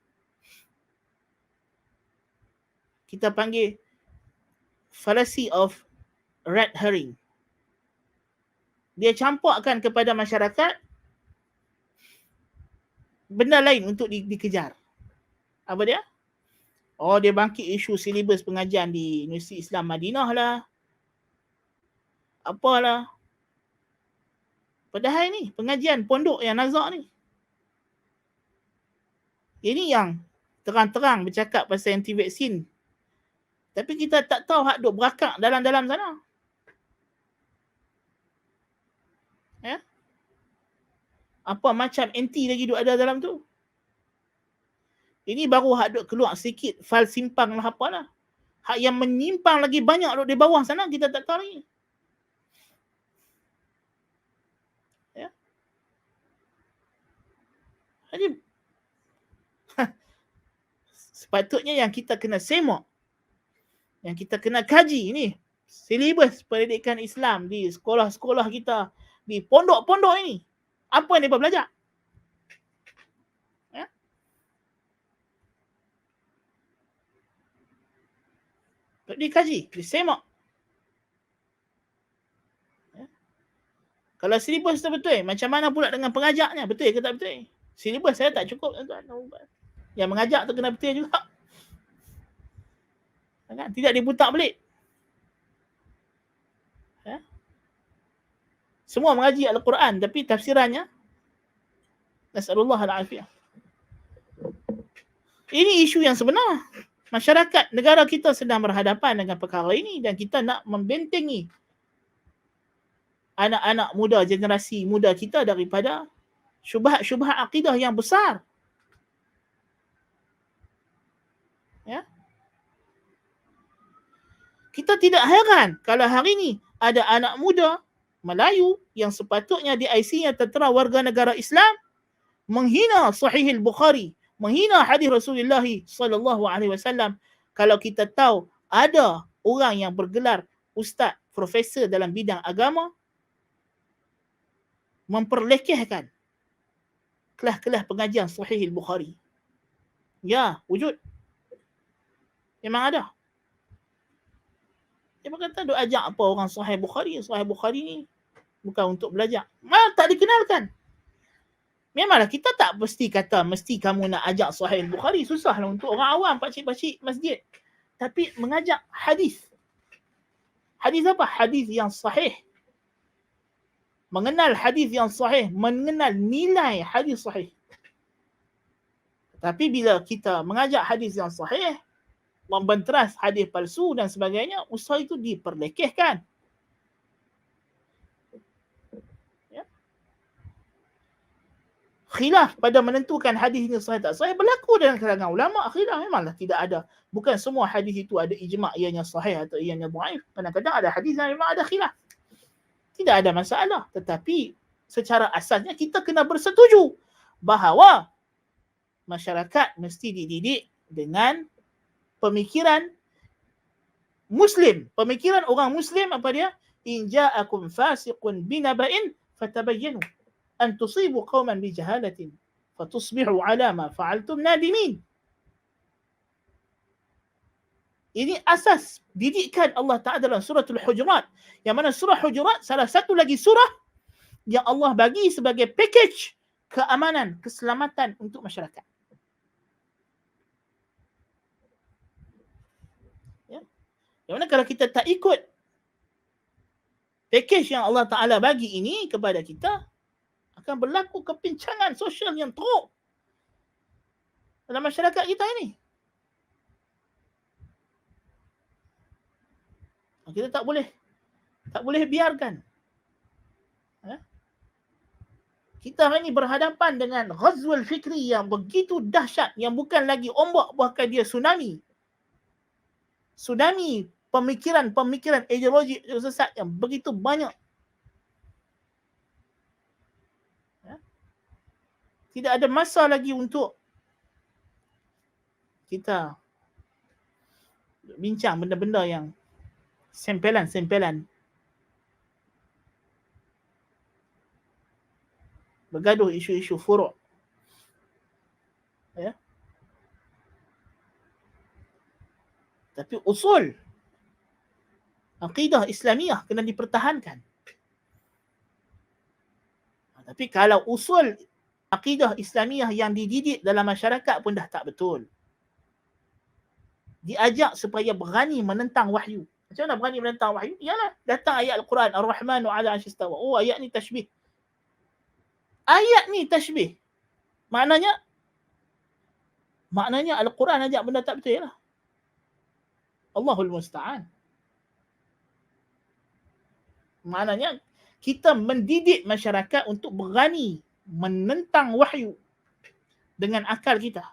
kita panggil fallacy of red herring. Dia campurkan kepada masyarakat benda lain untuk dikejar. Apa dia? Oh, dia bangkit isu silibus pengajian di Universiti Islam Madinah lah. Apalah. Padahal ni pengajian pondok yang nazak ni. Ini yang terang-terang bercakap pasal anti-vaksin. Tapi kita tak tahu hak duk berakak dalam-dalam sana. Ya? Apa macam anti lagi duk ada dalam tu. Ini baru hak duk keluar sikit fal simpang lah apalah. Hak yang menyimpang lagi banyak duk di bawah sana kita tak tahu lagi. Ya. Jadi sepatutnya yang kita kena semak, yang kita kena kaji ni silibus pendidikan Islam di sekolah-sekolah kita, di pondok-pondok ini. Apa yang mereka belajar? Ya? Dikaji, disemak. Ya? Kalau silibus tu betul, macam mana pula dengan pengajaknya? Betul ke tak betul? Silibus saya tak cukup. Yang mengajak tu kena betul juga. Tidak dibutak belit. Ya? Semua mengaji Al-Quran tapi tafsirannya nasallallahu al-afiyah. Ini isu yang sebenar. Masyarakat negara kita sedang berhadapan dengan perkara ini dan kita nak membentengi anak-anak muda, generasi muda kita daripada syubhat-syubhat akidah yang besar. Ya. Kita tidak heran kalau hari ini ada anak muda Melayu yang sepatutnya di IC-nya tertera warga negara Islam menghina Sahih Al-Bukhari, menghina hadis Rasulullah SAW. Kalau kita tahu ada orang yang bergelar ustaz, profesor dalam bidang agama, memperlekehkan kelas-kelas pengajian Sahih Al-Bukhari. Ya, wujud. Memang ada. Dia berkata, duk ajak apa orang Sahih Bukhari? Sahih Bukhari ni bukan untuk belajar. Tak dikenalkan. Memanglah kita tak mesti kata, mesti kamu nak ajak Sahih Bukhari. Susahlah untuk orang awam, pakcik-pakcik masjid. Tapi mengajak hadis. Hadis apa? Hadis yang sahih. Mengenal hadis yang sahih. Mengenal nilai hadis sahih. Tapi bila kita mengajak hadis yang sahih, membenteras hadis palsu dan sebagainya, usaha itu diperlekehkan. Ya. Khilaf pada menentukan hadis ini sahih tak sahih berlaku dalam kalangan ulama. Khilaf memanglah tidak ada. Bukan semua hadis itu ada ijma' ianya sahih atau ianya dhaif. Kadang-kadang ada hadis yang memang ada khilaf. Tidak ada masalah. Tetapi secara asasnya kita kena bersetuju bahawa masyarakat mesti dididik dengan pemikiran Muslim. Pemikiran orang Muslim apa dia? In ja'akum fasiqun binaba'in fatabayyanu an tusibu qauman bijahalatin fatusbihu ala ma fa'altum nadimin. Ini asas didikan Allah Ta'ala dalam suratul Hujurat. Yang mana surah Hujurat salah satu lagi surah yang Allah bagi sebagai package keamanan, keselamatan untuk masyarakat. Yang mana kalau kita tak ikut package yang Allah Ta'ala bagi ini kepada kita, akan berlaku kepincangan sosial yang teruk dalam masyarakat kita ini. Kita tak boleh biarkan. Kita hari ini berhadapan dengan ghazwul fikri yang begitu dahsyat, yang bukan lagi ombak, bahkan dia tsunami. Tsunami pemikiran ideologi sesat yang begitu banyak. Tidak ada masa lagi untuk kita bincang benda-benda yang sempelan. Bergaduh isu-isu furuk. Ya. Tapi usul akidah Islamiah kena dipertahankan. Tapi kalau usul akidah Islamiah yang dididik dalam masyarakat pun dah tak betul. Diajak supaya berani menentang wahyu. Macam mana berani menentang wahyu? Ialah datang ayat Al-Quran, Ar-Rahmanu ala arsyis istawa. Oh, ayat ni tashbih. Ayat ni tashbih. Maknanya Al-Quran ajak benda tak betul lah. Allahul Musta'an. Maknanya kita mendidik masyarakat untuk berani menentang wahyu dengan akal kita.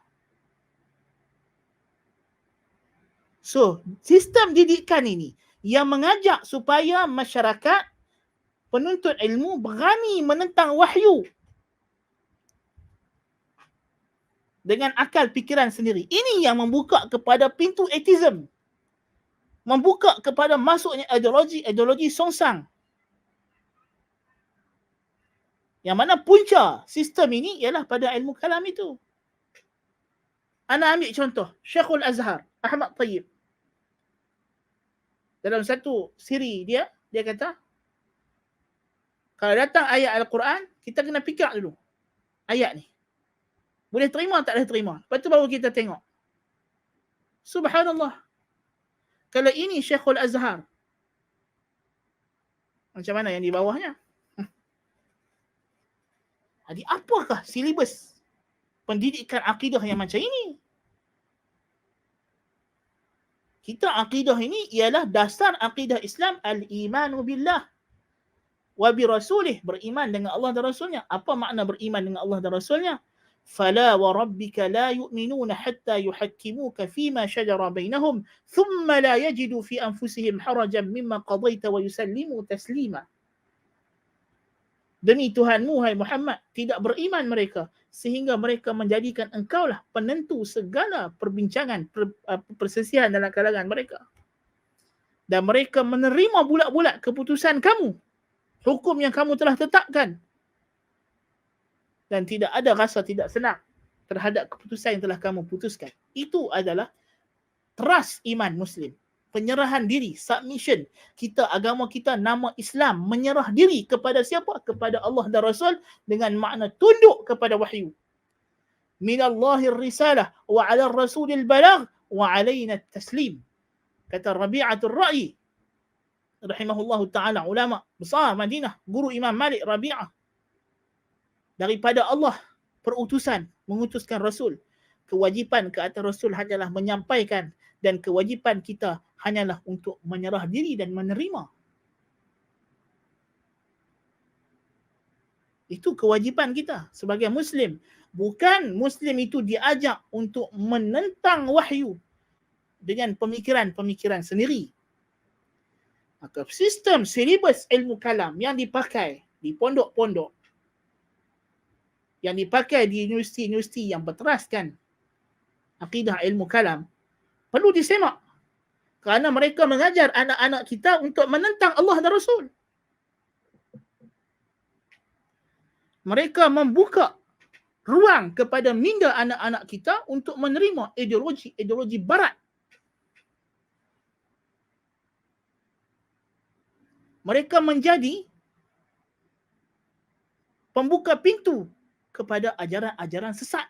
So, sistem didikan ini yang mengajak supaya masyarakat penuntut ilmu berani menentang wahyu dengan akal fikiran sendiri. Ini yang membuka kepada pintu atheism. Membuka kepada masuknya ideologi songsang. Yang mana punca sistem ini ialah pada ilmu kalam itu. Ana ambil contoh, Syekhul Azhar, Ahmad Tayyib. Dalam satu siri dia kata, kalau datang ayat Al-Quran, kita kena fikir dulu ayat ni. Boleh terima tak boleh terima. Lepas tu baru kita tengok. Subhanallah. Kalau ini Syekhul Azhar, macam mana yang di bawahnya? Jadi apakah silibus pendidikan akidah yang macam ini? Kita akidah ini ialah dasar akidah Islam, al-imanu billah wa bi rasulih, beriman dengan Allah dan Rasulnya. Apa makna beriman dengan Allah dan Rasulnya? Fala wa rabbika la yu'minuna hatta yuhakkimuka fima shajara bainahum thumma la yajidu fi anfusihim harajan mimma qadaita wa yusallimu taslima. Demi Tuhanmu, hai Muhammad, tidak beriman mereka sehingga mereka menjadikan engkaulah penentu segala perbincangan, perselisihan dalam kalangan mereka. Dan mereka menerima bulat-bulat keputusan kamu, hukum yang kamu telah tetapkan. dan tidak ada rasa tidak senang terhadap keputusan yang telah kamu putuskan. Itu adalah trust iman Muslim. Penyerahan diri, submission. Kita, agama kita, nama Islam, menyerah diri kepada siapa? Kepada Allah dan Rasul dengan makna tunduk kepada wahyu. Minallahir risalah wa 'ala rasulil balagh wa 'alaina taslim. Kata Rabi'atul Ra'i rahimahullahu ta'ala, ulama besar Madinah, guru Imam Malik, Rabi'ah. Daripada Allah perutusan, mengutuskan Rasul. Kewajipan ke atas Rasul hanyalah menyampaikan, dan kewajipan kita hanyalah untuk menyerah diri dan menerima. Itu kewajipan kita sebagai Muslim. Bukan Muslim itu diajak untuk menentang wahyu dengan pemikiran-pemikiran sendiri. Maka sistem silibus ilmu kalam yang dipakai di pondok-pondok, yang dipakai di universiti-universiti yang berteraskan akidah ilmu kalam, perlu disemak. Kerana mereka mengajar anak-anak kita untuk menentang Allah dan Rasul. Mereka membuka ruang kepada minda anak-anak kita untuk menerima ideologi barat. Mereka menjadi pembuka pintu kepada ajaran-ajaran sesat.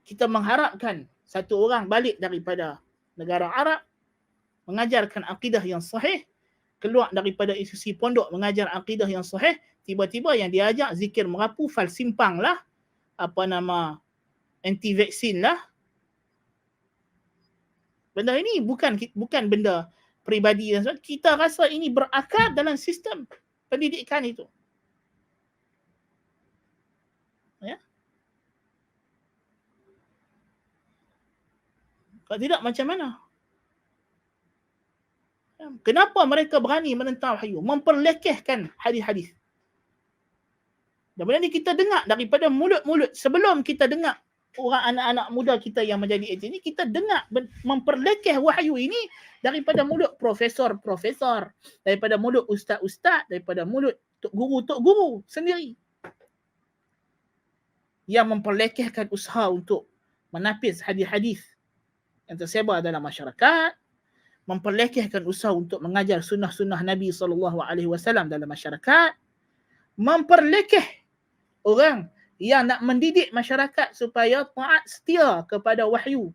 Kita mengharapkan satu orang balik daripada negara Arab, mengajarkan akidah yang sahih, keluar daripada institusi pondok mengajar akidah yang sahih, tiba-tiba yang diajak zikir merapu, fal simpang lah, anti-vaksin lah. Benda ini bukan benda peribadi. Kita rasa ini berakar dalam sistem pendidikan itu. Ya. Kalau tidak macam mana? Kenapa mereka berani menentang wahyu? Memperlekehkan hadis-hadis. Dan benda ni kita dengar daripada mulut-mulut. Sebelum kita dengar orang anak-anak muda kita yang menjadi etis ni, kita dengar memperlekeh wahyu ini daripada mulut profesor-profesor, daripada mulut ustaz-ustaz, daripada mulut tok guru sendiri. Yang memperlekehkan usaha untuk menapis hadis-hadis yang tersebar dalam masyarakat, memperlekehkan usaha untuk mengajar sunnah-sunnah Nabi SAW dalam masyarakat, memperlekeh orang yang nak mendidik masyarakat supaya taat setia kepada wahyu.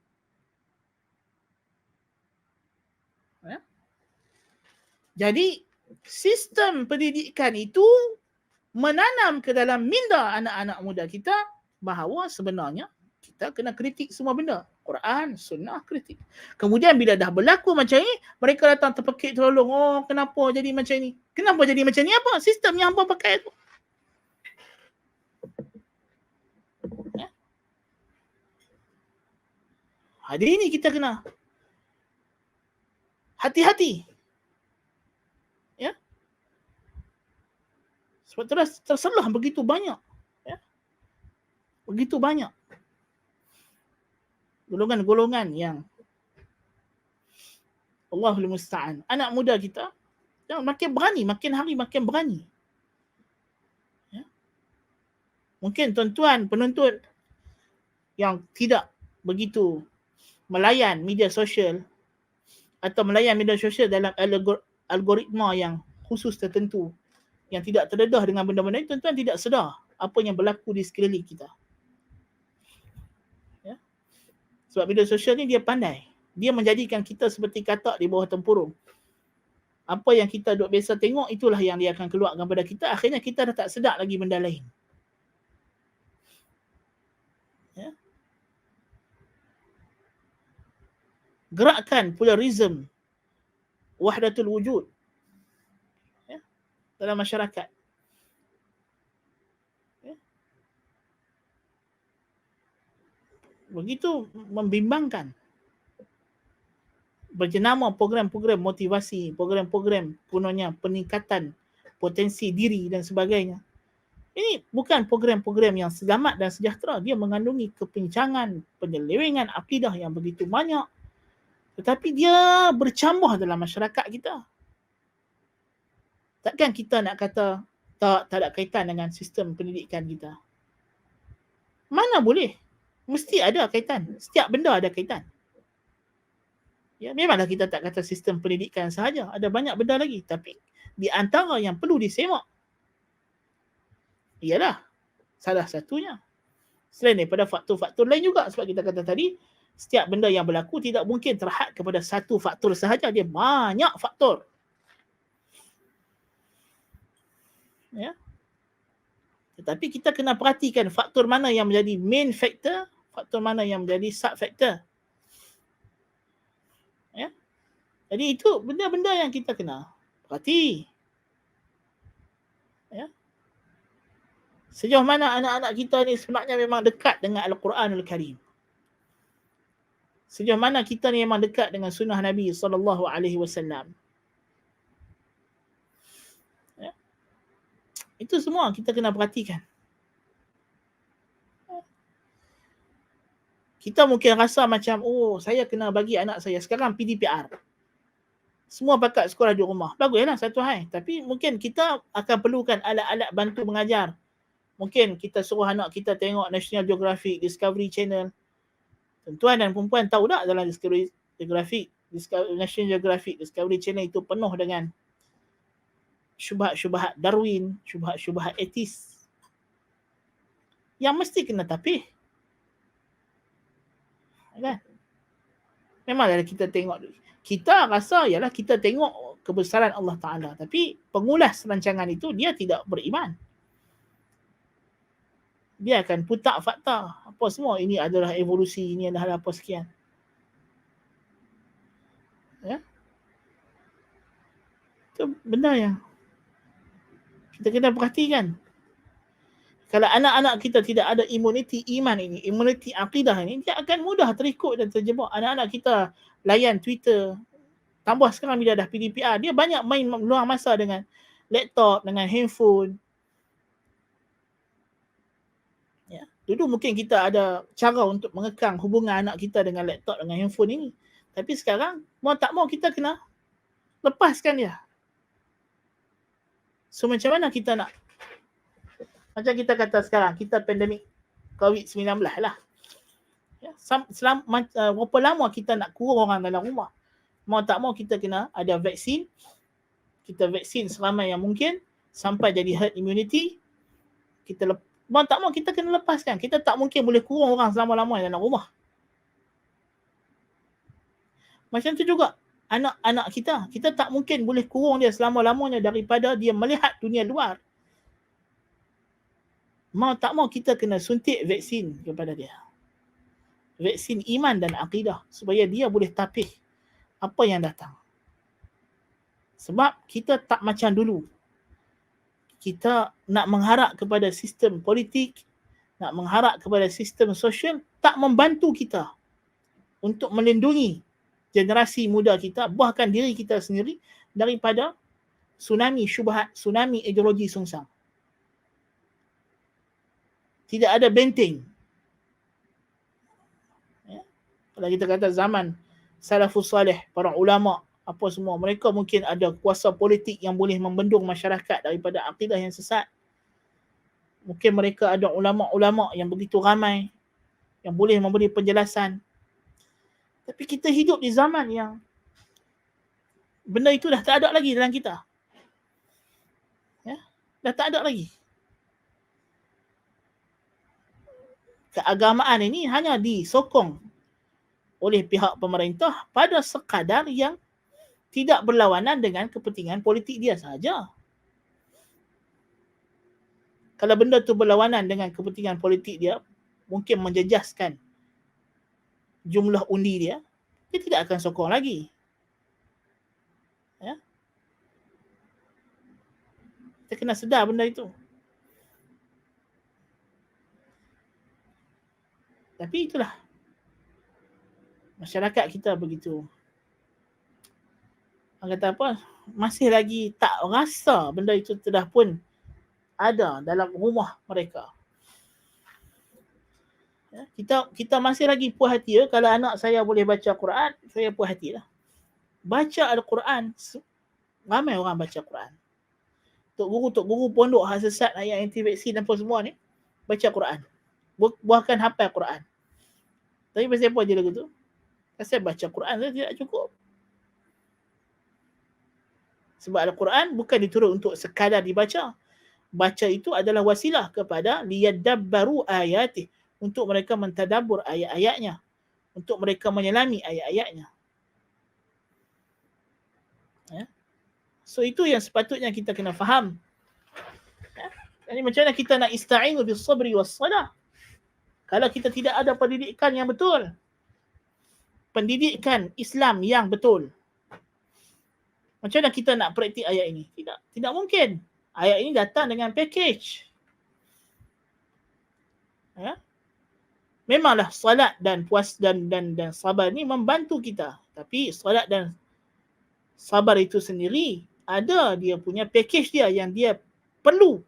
Ya? Jadi, sistem pendidikan itu menanam ke dalam minda anak-anak muda kita bahawa sebenarnya kita kena kritik semua benda. Quran, sunnah, kritik. Kemudian bila dah berlaku macam ni, mereka datang terpekik tolong. Oh, kenapa jadi macam ni? Kenapa jadi macam ni? Apa? Sistem yang hampa pakai tu. Ya? Hari ini kita kena hati-hati. Ya? Sebab terselah begitu banyak. Ya? Begitu banyak golongan-golongan yang Allahul Musta'an. Anak muda kita makin berani, makin hari makin berani. Ya? Mungkin tuan-tuan penonton yang tidak begitu melayan media sosial atau melayan media sosial dalam algoritma yang khusus tertentu yang tidak terdedah dengan benda-benda ini, tuan-tuan tidak sedar apa yang berlaku di sekeliling kita. Sebab media sosial ni dia pandai. Dia menjadikan kita seperti katak di bawah tempurung. Apa yang kita duk biasa tengok, itulah yang dia akan keluarkan pada kita. Akhirnya kita dah tak sedar lagi benda lain. Ya? Gerakkan pluralism, wahdatul wujud, ya? Dalam masyarakat. Begitu membimbangkan. Berjenama program-program motivasi, program-program punanya peningkatan potensi diri dan sebagainya. Ini bukan program-program yang selamat dan sejahtera. Dia mengandungi kepincangan, penyelewengan akidah yang begitu banyak. Tetapi dia bercambah dalam masyarakat kita. Takkan kita nak kata Tak ada kaitan dengan sistem pendidikan kita. Mana boleh? Mesti ada kaitan. Setiap benda ada kaitan. Ya, memanglah kita tak kata sistem pendidikan sahaja. Ada banyak benda lagi. Tapi di antara yang perlu disemak ialah salah satunya. Selain daripada faktor-faktor lain juga. Sebab kita kata tadi, setiap benda yang berlaku tidak mungkin terhad kepada satu faktor sahaja. Dia banyak faktor. Ya. Tetapi kita kena perhatikan faktor mana yang menjadi main factor, faktor mana yang menjadi sub factor. Ya. Jadi itu benda-benda yang kita kena perhati. Ya. Sejauh mana anak-anak kita ni sebenarnya memang dekat dengan Al-Quranul Karim. Sejauh mana kita ni memang dekat dengan sunnah Nabi SAW. Ya. Itu semua kita kena perhatikan. Kita mungkin rasa macam, oh saya kena bagi anak saya sekarang PDPR. Semua pakat sekolah di rumah. Baguslah satu hal. Tapi mungkin kita akan perlukan alat-alat bantu mengajar. Mungkin kita suruh anak kita tengok National Geographic, Discovery Channel. Tuan dan perempuan tahu tak dalam National Geographic, Discovery Channel itu penuh dengan syubhat-syubhat Darwin, syubhat-syubhat etis. Yang mesti kena tapih. Kan? Memanglah kita tengok, kita rasa ialah kita tengok kebesaran Allah Ta'ala, tapi pengulas rancangan itu dia tidak beriman. Dia akan putak fakta apa semua, ini adalah evolusi, ini adalah apa sekian. Ya? Itu benda yang kita kena perhatikan. Kalau anak-anak kita tidak ada imuniti iman ini, imuniti akidah ini, dia akan mudah terikut dan terjebak. Anak-anak kita layan Twitter, tambah sekarang bila dah PDPR, dia banyak main luang masa dengan laptop, dengan handphone. Ya. Dulu mungkin kita ada cara untuk mengekang hubungan anak kita dengan laptop, dengan handphone ini. Tapi sekarang, mau tak mau kita kena lepaskan dia. So macam mana kita nak, macam kita kata sekarang, kita pandemik COVID-19 lah. Ya, berapa lama kita nak kurang orang dalam rumah. Mau tak mau kita kena ada vaksin. Kita vaksin seramai yang mungkin sampai jadi herd immunity. Mau tak mau kita kena lepaskan. Kita tak mungkin boleh kurang orang selama-lamanya dalam rumah. Macam tu juga anak-anak kita tak mungkin boleh kurang dia selama-lamanya daripada dia melihat dunia luar. Mau tak mau kita kena suntik vaksin kepada dia. Vaksin iman dan akidah supaya dia boleh tapih apa yang datang. Sebab kita tak macam dulu. Kita nak mengharap kepada sistem politik, nak mengharap kepada sistem sosial, tak membantu kita untuk melindungi generasi muda kita, bahkan diri kita sendiri daripada tsunami syubhat, tsunami ideologi sungsang. Tidak ada benteng. Ya. Kalau kita kata zaman salafus salih, para ulama, apa semua, mereka mungkin ada kuasa politik yang boleh membendung masyarakat daripada akidah yang sesat. Mungkin mereka ada ulama-ulama yang begitu ramai yang boleh memberi penjelasan. Tapi kita hidup di zaman yang benda itu dah tak ada lagi dalam kita. Ya, dah tak ada lagi. Keagamaan ini hanya disokong oleh pihak pemerintah pada sekadar yang tidak berlawanan dengan kepentingan politik dia sahaja. Kalau benda tu berlawanan dengan kepentingan politik dia, mungkin menjejaskan jumlah undi dia, dia tidak akan sokong lagi. Ya? Kita kena sedar benda itu. Tapi itulah, masyarakat kita begitu, orang kata apa, masih lagi tak rasa benda itu sudah pun ada dalam rumah mereka. Ya, kita masih lagi puas hati kalau anak saya boleh baca Quran, saya puas hatilah. Baca Al-Quran, ramai orang baca Quran. Tok guru pondok hak sesat, ayat anti vaksin dan apa semua ni, baca Quran. Buahkan hafal Quran. Tapi pasal apa je lagu tu? Pasal baca Quran saja tidak cukup. Sebab Al-Quran bukan diturun untuk sekadar dibaca. Baca itu adalah wasilah kepada liyadabbaru ayatih, untuk mereka mentadabbur ayat-ayatnya, untuk mereka menyelami ayat-ayatnya. Ya. So itu yang sepatutnya kita kena faham. Ya. Jadi macam mana kita nak ista'inu bis sabri was salah kalau kita tidak ada pendidikan yang betul, pendidikan Islam yang betul. Macam mana kita nak praktik ayat ini? Tidak mungkin. Ayat ini datang dengan package. Ya. Memanglah salat dan puas dan sabar ni membantu kita. Tapi salat dan sabar itu sendiri ada dia punya package dia yang dia perlu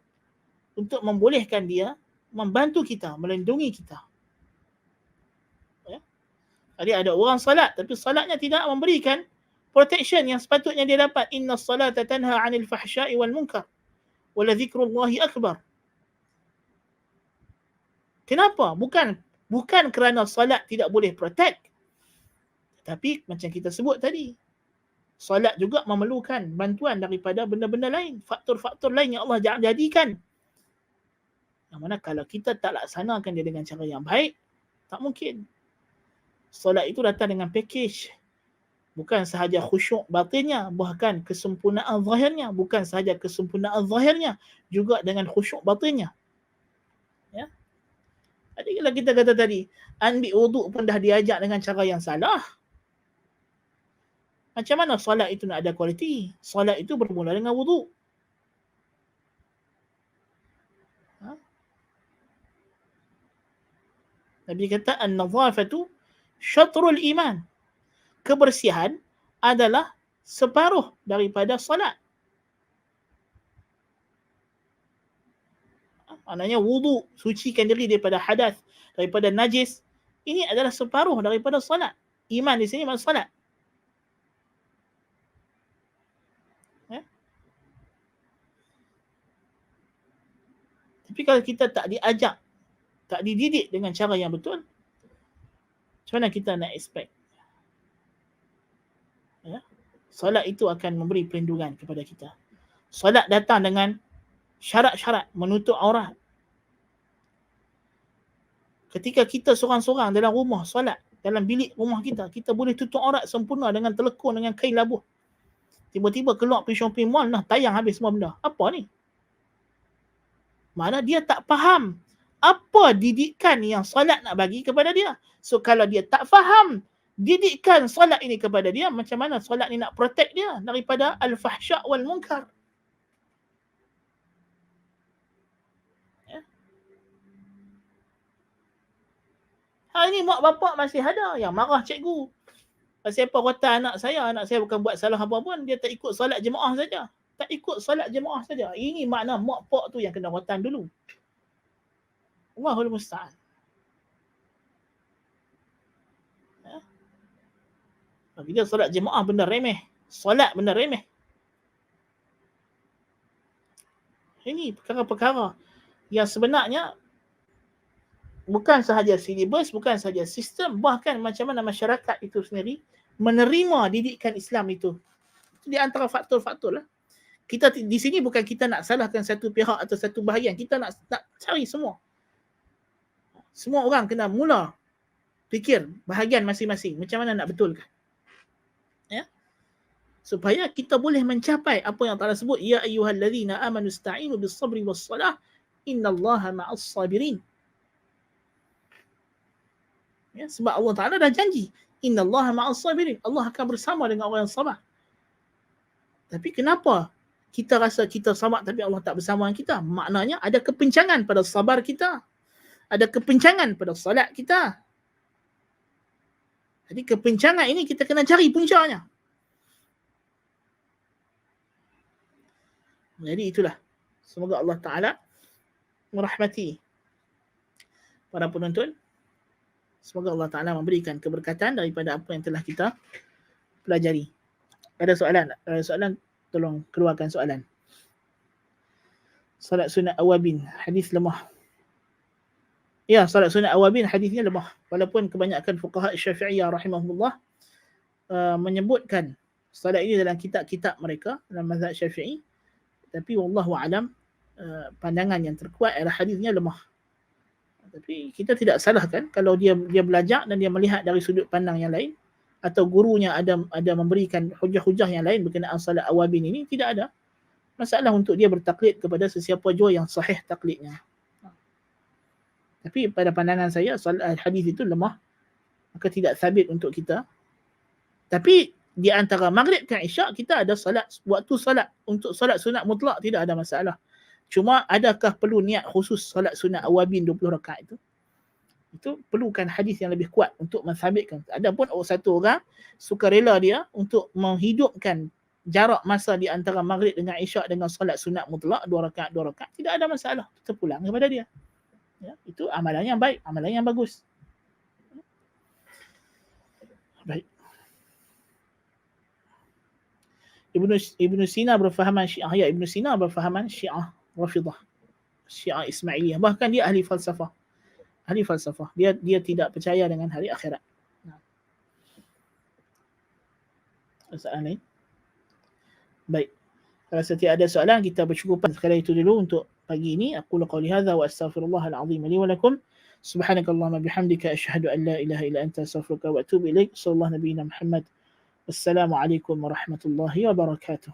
untuk membolehkan dia membantu kita, melindungi kita. Ya. Jadi ada orang salat tapi salatnya tidak memberikan protection yang sepatutnya dia dapat. Inna salata tanha 'anil fahsya'i wal munkar wa la dzikrullahi akbar. Kenapa? Bukan kerana salat tidak boleh protect. Tapi macam kita sebut tadi, salat juga memerlukan bantuan daripada benda-benda lain, faktor-faktor lain yang Allah jadikan. Yang mana kalau kita tak laksanakan dia dengan cara yang baik, tak mungkin. Salat itu datang dengan package. Bukan sahaja khusyuk batinnya, bahkan kesempurnaan zahirnya. Bukan sahaja kesempurnaan zahirnya, juga dengan khusyuk batinnya. Ya. Jadi kalau kita kata tadi, ambil wuduk pun dah diajak dengan cara yang salah. Macam mana solat itu nak ada kualiti? Solat itu bermula dengan wuduk. Ha? Nabi kata, an-nadhafatu syatrul iman. Kebersihan adalah separuh daripada solat. Maknanya wuduk, sucikan diri daripada hadas, daripada najis. Ini adalah separuh daripada solat. Iman di sini maksud solat. Tapi kalau kita tak diajak, tak dididik dengan cara yang betul, macam mana kita nak expect? Ya? Solat itu akan memberi perlindungan kepada kita. Solat datang dengan syarat-syarat menutup aurat. Ketika kita seorang-seorang dalam rumah solat, dalam bilik rumah kita, kita boleh tutup aurat sempurna dengan telekung, dengan kain labuh. Tiba-tiba keluar pergi shopping mall, nah tayang habis semua benda. Apa ni? Mana dia tak faham apa didikan yang solat nak bagi kepada dia. So kalau dia tak faham didikan solat ini kepada dia, macam mana solat ni nak protect dia daripada al-fahsya' wal munkar? Ya. Hari ni mak bapak masih ada yang marah cikgu. Pasal apa rotan anak saya bukan buat salah apa pun, dia tak ikut solat jemaah saja. Tak ikut solat jemaah saja. Ini makna mak pak tu yang kena rotan dulu. Allahul musta'an. Ya. Bagi dia solat jemaah benda remeh. Solat benda remeh. Ini perkara-perkara yang sebenarnya bukan sahaja silibus, bukan sahaja sistem, bahkan macam mana masyarakat itu sendiri menerima didikan Islam itu. Itu di antara faktor-faktor lah. Kita di sini bukan kita nak salahkan satu pihak atau satu bahagian. Kita nak cari semua. Semua orang kena mula fikir bahagian masing-masing. Macam mana nak betulkan. Ya? Supaya kita boleh mencapai apa yang Allah sebut. Ya ayyuhalladzina amanu ista'inu bis sabri was salah. Innallaha ma'as sabirin. Ya, sebab Allah Ta'ala dah janji. Innallaha ma'as sabirin. Allah akan bersama dengan orang yang sabar. Tapi kenapa kita rasa kita sabar tapi Allah tak bersama dengan kita? Maknanya ada kepencangan pada sabar kita. Ada kepencangan pada salat kita. Jadi kepencangan ini kita kena cari puncanya. Jadi itulah. Semoga Allah Ta'ala merahmati para penonton. Semoga Allah Ta'ala memberikan keberkatan daripada apa yang telah kita pelajari. Ada soalan? Ada soalan? Tolong keluarkan soalan. Salat sunat awabin, hadis lemah. Ya, salat sunat awabin hadisnya lemah. Walaupun kebanyakan fuqaha Syafi'iyah rahimahullah menyebutkan salat ini dalam kitab-kitab mereka dalam mazhab Syafi'i, tapi wallahu alam pandangan yang terkuat adalah hadisnya lemah. Tapi kita tidak salahkan kalau dia belajar dan dia melihat dari sudut pandang yang lain, atau gurunya ada memberikan hujah-hujah yang lain berkenaan salat awabin ini, tidak ada masalah untuk dia bertaklid kepada sesiapa jua yang sahih taklidnya. Tapi pada pandangan saya hadis itu lemah, maka tidak sabit untuk kita. Tapi di antara maghrib dan isyak kita ada salat, waktu salat untuk salat sunat mutlak tidak ada masalah. Cuma adakah perlu niat khusus salat sunat awabin 20 rakaat itu? Itu perlukan hadis yang lebih kuat untuk mensabitkan. Adapun satu orang sukarela dia untuk menghidupkan jarak masa di antara maghrib dengan isyak dengan salat sunat mutlak 2 rakaat, tidak ada masalah, terpulang kepada dia. Ya, itu amalan yang baik, amalan yang bagus. Baik. Ibnu Sina berfahaman Syiah. Ya, Ibnu Sina berfahaman Syiah Rafidah, Syiah Ismailiyah. Bahkan dia ahli falsafah. Dia tidak percaya dengan hari akhirat. Soalan lain? Baik. Kalau setiap ada soalan, kita bercukupan sekali itu dulu untuk pagi ini. Aqulu qawli hadza wa astaghfirullahal azim li wa lakum. Subhanakallahumma bihamdika asyhadu an la ilaha illa anta astaghfiruka wa atubu ilaik. Sallallahu nabiyina Muhammad. Wassalamualaikum warahmatullahi wabarakatuh.